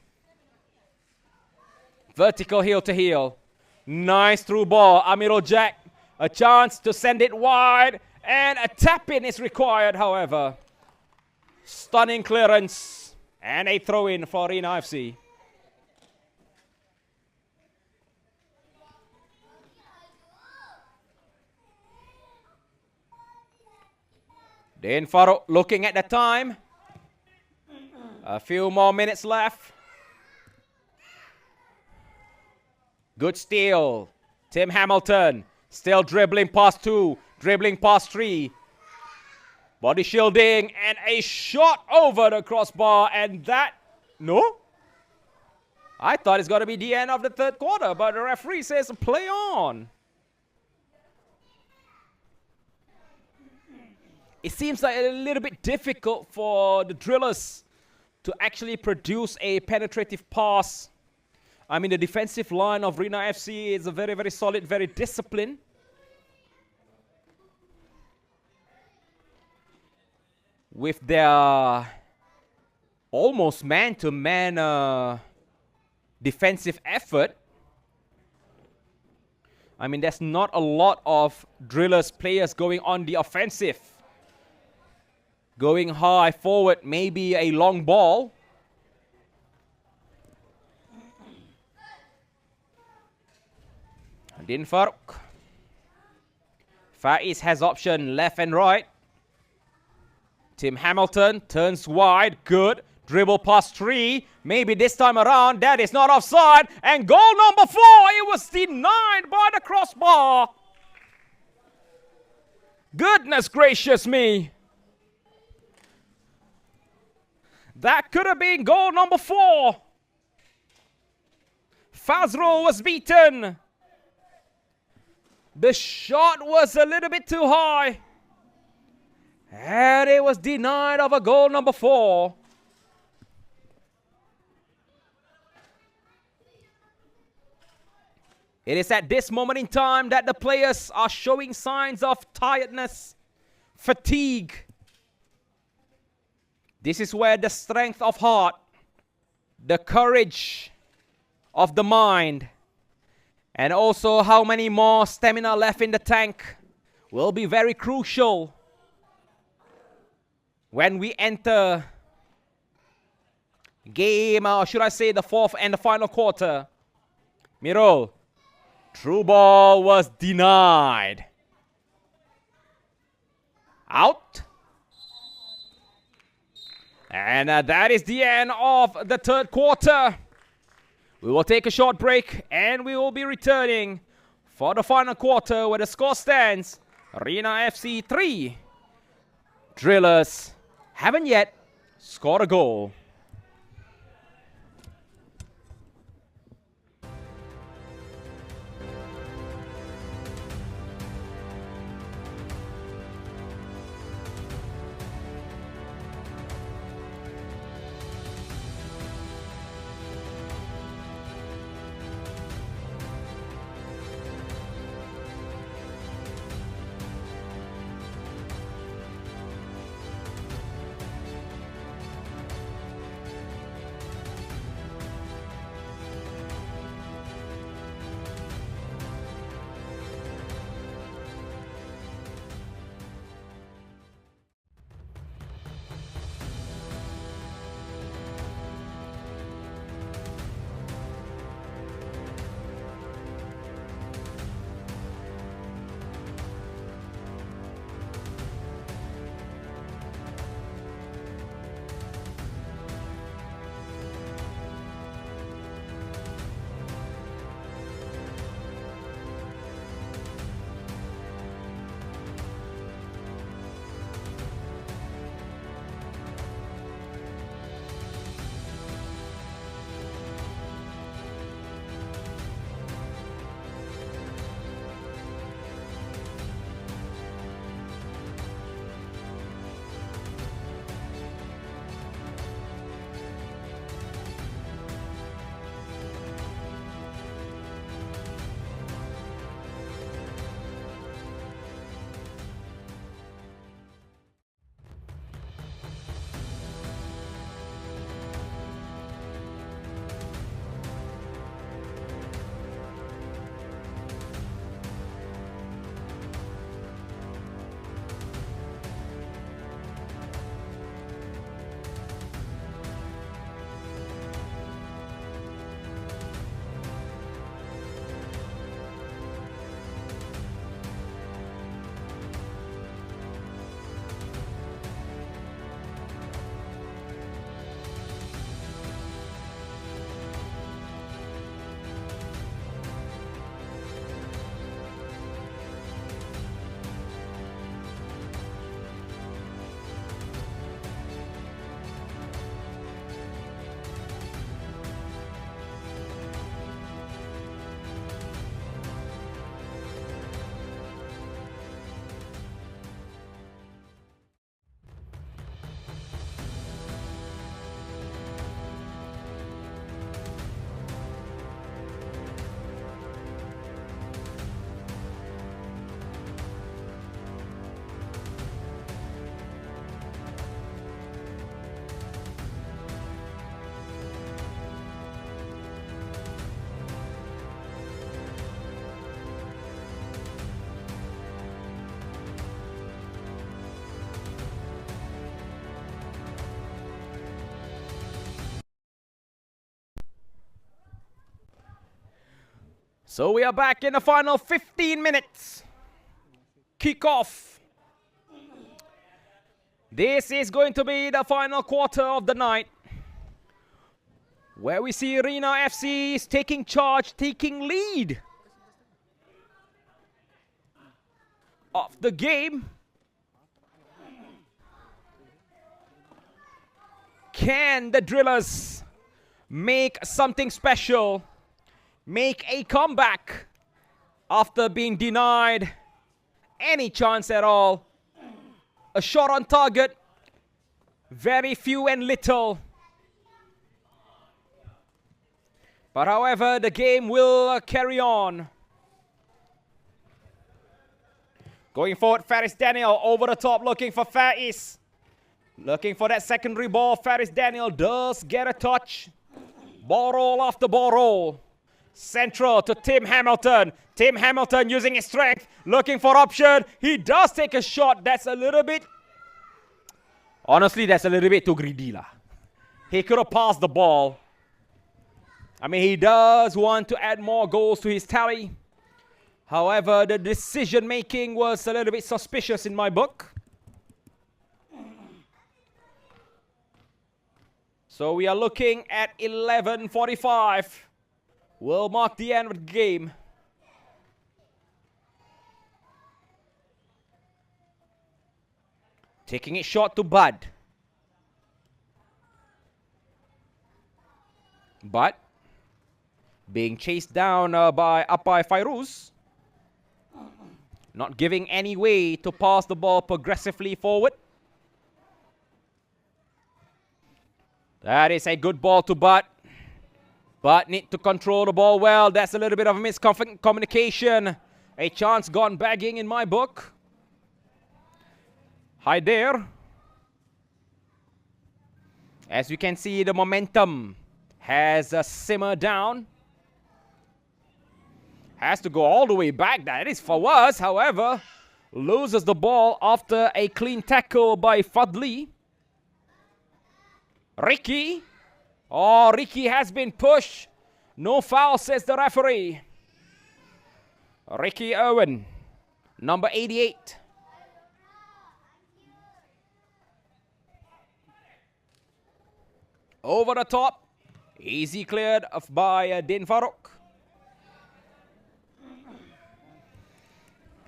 Vertical heel to heel. Nice through ball. Amirul Jack, a chance to send it wide. And a tap-in is required, however. Stunning clearance. And a throw-in for Rina FC. Desaifer looking at the time. A few more minutes left. Good steal. Tim Hamilton still dribbling past 2, dribbling past 3. Body shielding and a shot over the crossbar, and that, no? I thought it's going to be the end of the third quarter, but the referee says play on. It seems like a little bit difficult for the drillers to actually produce a penetrative pass. I mean, the defensive line of Rina FC is a very, very solid, very disciplined. With their almost man-to-man defensive effort. I mean, there's not a lot of drillers, players going on the offensive. Going high forward, maybe a long ball. Desaifer. Faiz has option left and right. Tim Hamilton turns wide. Good. Dribble past 3. Maybe this time around that is not offside. And goal number 4. It was denied by the crossbar. Goodness gracious me. That could have been goal number 4. Fazrul was beaten. The shot was a little bit too high. And it was denied of a goal number 4. It is at this moment in time that the players are showing signs of tiredness, fatigue. This is where the strength of heart, the courage of the mind, and also how many more stamina left in the tank will be very crucial when we enter game, or should I say the fourth and the final quarter. Mirul True ball was denied. Out. And that is the end of the third quarter. We will take a short break and we will be returning for the final quarter where the score stands Rina FC 3. Drillers haven't yet scored a goal. So we are back in the final 15 minutes. Kickoff. This is going to be the final quarter of the night, where we see Rina FC is taking charge, taking lead of the game. Can the Drillers make something special? Make a comeback after being denied any chance at all? A shot on target, very few and little. But however, the game will carry on. Going forward, Faris Daniel over the top looking for Faiz. Looking for that secondary ball. Faris Daniel does get a touch. Ball roll after ball roll. Central to Tim Hamilton. Tim Hamilton using his strength. Looking for option. He does take a shot. That's a little bit... Honestly, that's a little bit too greedy lah. He could have passed the ball. I mean, he does want to add more goals to his tally. However, the decision making was a little bit suspicious in my book. So we are looking at 11:45. Will mark the end of the game. Taking it short to Bud. But being chased down by Fairuz. Not giving any way to pass the ball progressively forward. That is a good ball to Bud. But need to control the ball well. That's a little bit of a miscommunication. A chance gone begging in my book. Hi there. As you can see, the momentum has simmered down. Has to go all the way back. That is Fawaz, however, loses the ball after a clean tackle by Fadli. Ricky. Oh, Ricky has been pushed. No foul, says the referee. Ricky Owen, number 88. Over the top. Easy cleared by Din Farouk.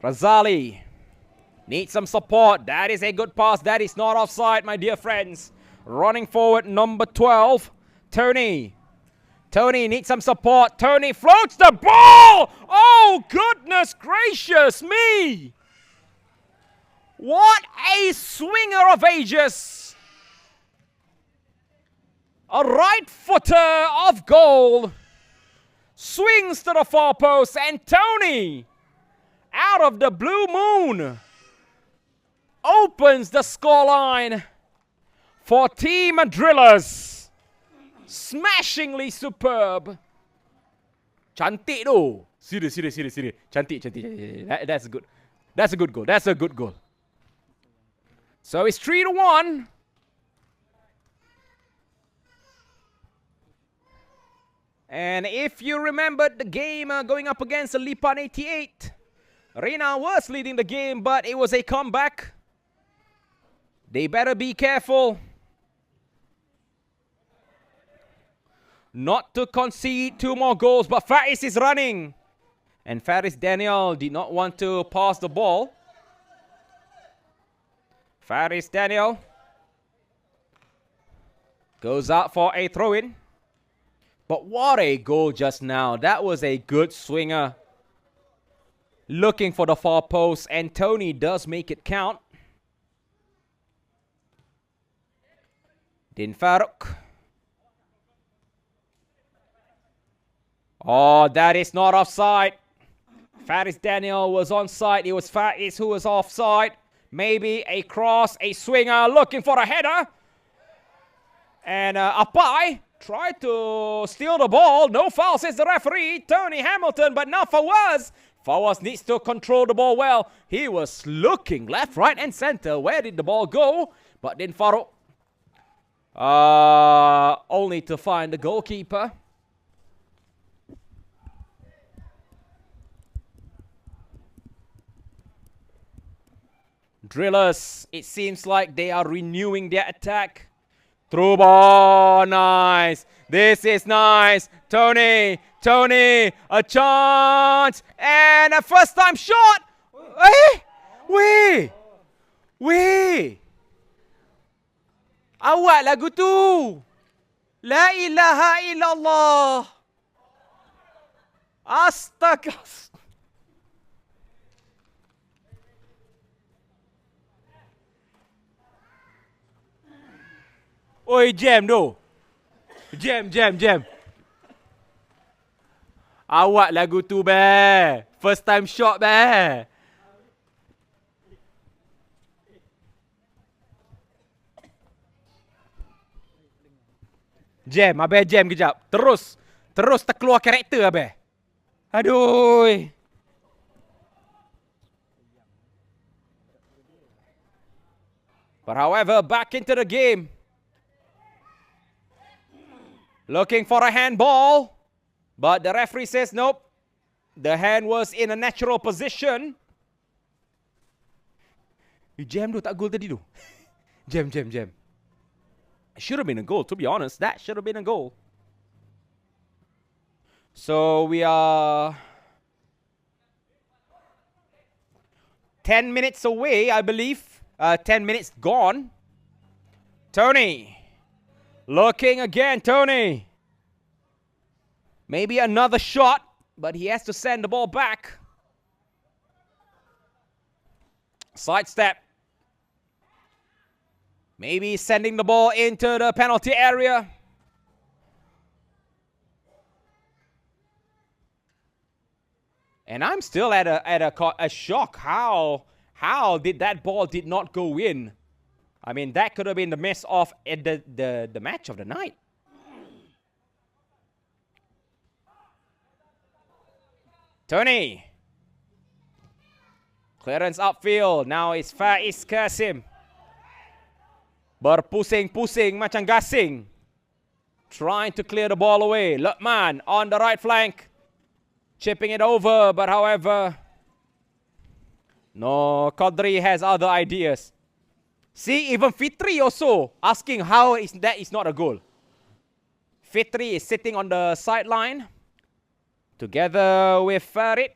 Razali needs some support. That is a good pass. That is not offside, my dear friends. Running forward, number 12. Tony. Tony needs some support. Tony floats the ball. Oh, goodness gracious me. What a swinger of ages. A right footer of goal. Swings to the far post, and Tony, out of the blue moon, opens the scoreline for Team Drillers. Smashingly superb. Cantik tu. Serius. Cantik. That's good. That's a good goal. That's a good goal. So it's 3-1. And if you remembered the game going up against the Lipan 88, Rina was leading the game, but it was a comeback. They better be careful not to concede 2 more goals, but Faiz is running. And Faris Daniel did not want to pass the ball. Faris Daniel goes out for a throw-in. But what a goal just now. That was a good swinger. Looking for the far post, and Tony does make it count. Din Farouk. Oh, that is not offside. Faris Daniel was onside. It was Faiz who was offside. Maybe a cross, a swinger, looking for a header. And Apai tried to steal the ball. No foul, says the referee. Tony Hamilton, but not Fawaz. Fawaz needs to control the ball well. He was looking left, right, and center. Where did the ball go? But then Farouk, only to find the goalkeeper. Drillers, it seems like they are renewing their attack. Through ball, nice. This is nice. Tony, a chance. And a first time shot. Weh. Awak lagu tu. La ilaha illallah. Astaga. Oi, jam tu. Jam. Awak lagu tu, be. First time shot, be. Jam, abe jam kejap. Terus terkeluar karakter, abe. Aduh. But however, back into the game. Looking for a handball, but the referee says nope. The hand was in a natural position. Jam tu, tak goal tadi tu. Jam. It should have been a goal, to be honest. That should have been a goal. So we are 10 minutes away, I believe. 10 minutes gone. Tony. Looking again, Tony. Maybe another shot, but he has to send the ball back. Sidestep. Maybe sending the ball into the penalty area. And I'm still at a shock. How did that ball did not go in? I mean, that could have been the miss of the match of the night. Tony. Clearance upfield. Now it's Faiz Qasim. Berpusing-pusing macam gasing. Trying to clear the ball away. Luqman on the right flank. Chipping it over, but however... No, Qadri has other ideas. See, even Fitri also asking how that is not a goal. Fitri is sitting on the sideline. Together with Farid.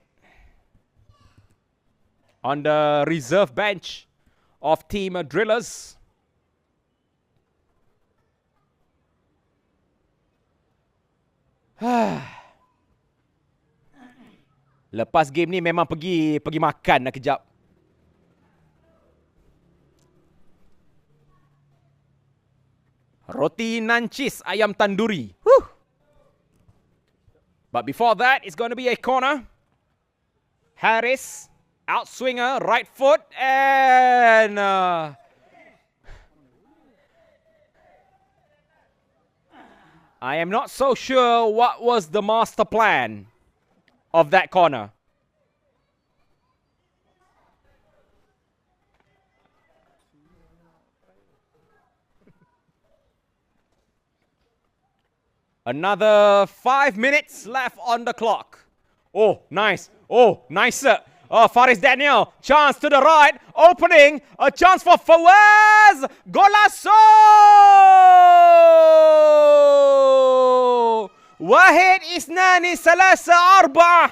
On the reserve bench of Team Drillers. Lepas game ni memang pergi makan dah kejap. Roti nancis ayam tanduri. Whew. But before that, it's going to be a corner. Harris, outswinger, right foot, and... I am not so sure what was the master plan of that corner. Another 5 minutes left on the clock. Oh, nice. Oh, nicer. Oh, Faris Daniel. Chance to the right. Opening. A chance for Fawaz. Golasso! واحد اثنان ثلاثة أربعة.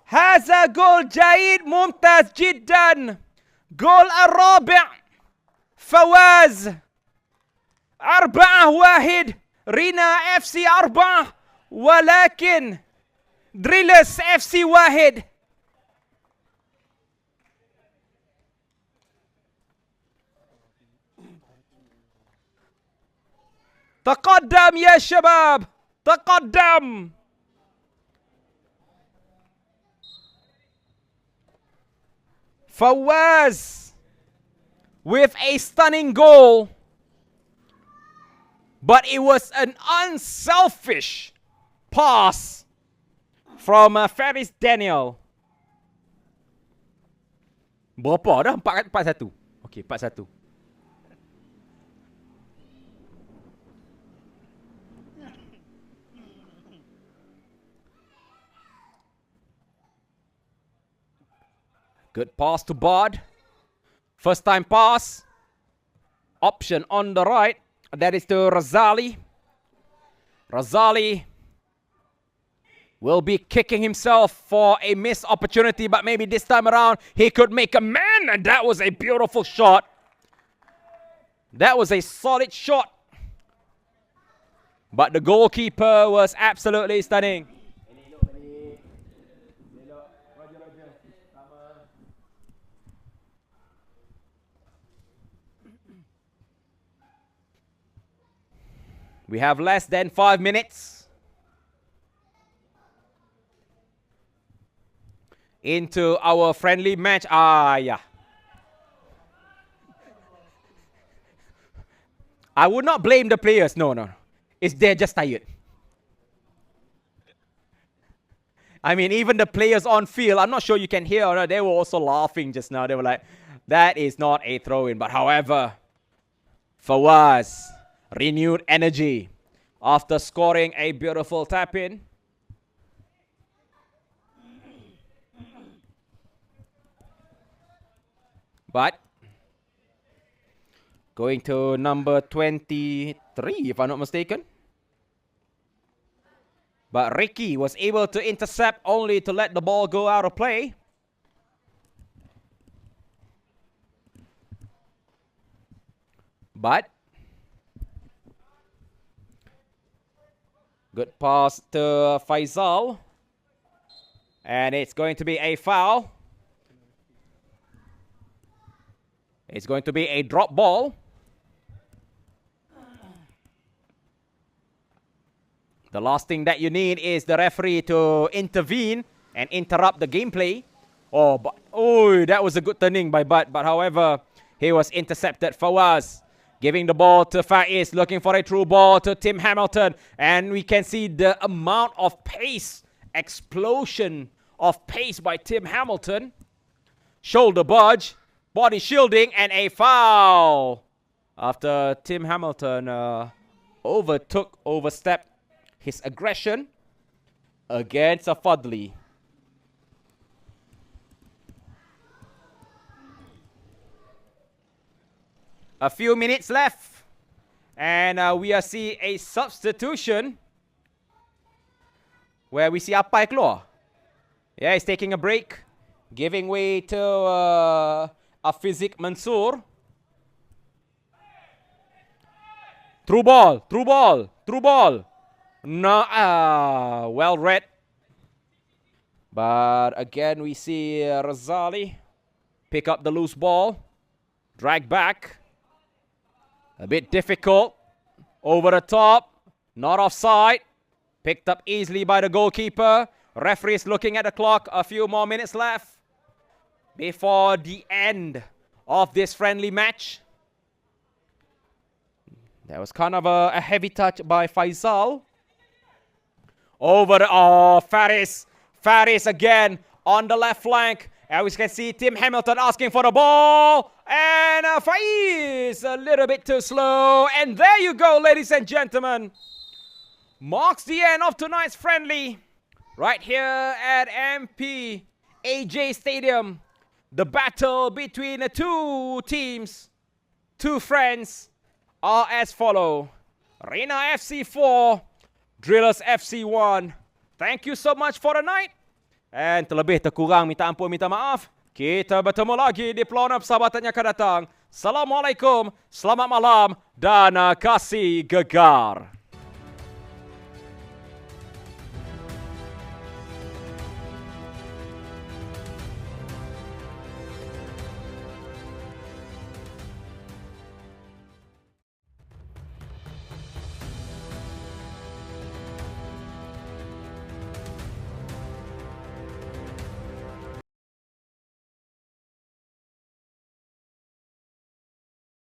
هذا جول جيد ممتاز جدا. جول الرابع فواز. 4-1. رينا FC 4 ولكن دريلرز FC 1. تقدم يا شباب تقدم. Fawaz with a stunning goal. But it was an unselfish pass from Faris Daniel. Berapa dah? 4-1. Okey, 4-1. Good pass to Bard. First time pass. Option on the right. That is to Razali. Razali will be kicking himself for a missed opportunity, but maybe this time around he could make a man, and that was a beautiful shot. That was a solid shot. But the goalkeeper was absolutely stunning. We have less than 5 minutes into our friendly match. Yeah. I would not blame the players. No. They're just tired. I mean, even the players on field, I'm not sure you can hear or not, they were also laughing just now. They were like, that is not a throw-in. But however, Fawaz, renewed energy after scoring a beautiful tap-in. But going to number 23, if I'm not mistaken. But Ricky was able to intercept only to let the ball go out of play. But good pass to Faisal. And it's going to be a foul. It's going to be a drop ball. The last thing that you need is the referee to intervene and interrupt the gameplay. Oh, that was a good turning by Bud. But however, he was intercepted. Fawaz giving the ball to Faiz, looking for a through ball to Tim Hamilton. And we can see the amount of pace, explosion of pace by Tim Hamilton. Shoulder budge, body shielding, and a foul. After Tim Hamilton overstepped his aggression against Fadli. A few minutes left. And we are seeing a substitution where we see Apai keluar. Yeah, he's taking a break. Giving way to Afizik Mansour. Through ball. No, well read. But again, we see Razali pick up the loose ball. Drag back. A bit difficult. Over the top. Not offside. Picked up easily by the goalkeeper. Referee is looking at the clock. A few more minutes left before the end of this friendly match. That was kind of a heavy touch by Faisal. Over the... Faris. Faris again on the left flank. And we can see Tim Hamilton asking for the ball. And Faiz a little bit too slow. And there you go, ladies and gentlemen. Marks the end of tonight's friendly. Right here at MPAJ Stadium. The battle between the two teams, two friends, are as follow. Rina FC 4, Drillers FC 1. Thank you so much for the night. And terlebih terkurang minta ampun, minta maaf. Kita bertemu lagi di peluang persahabatan yang akan datang. Assalamualaikum, selamat malam dan kasih gegar.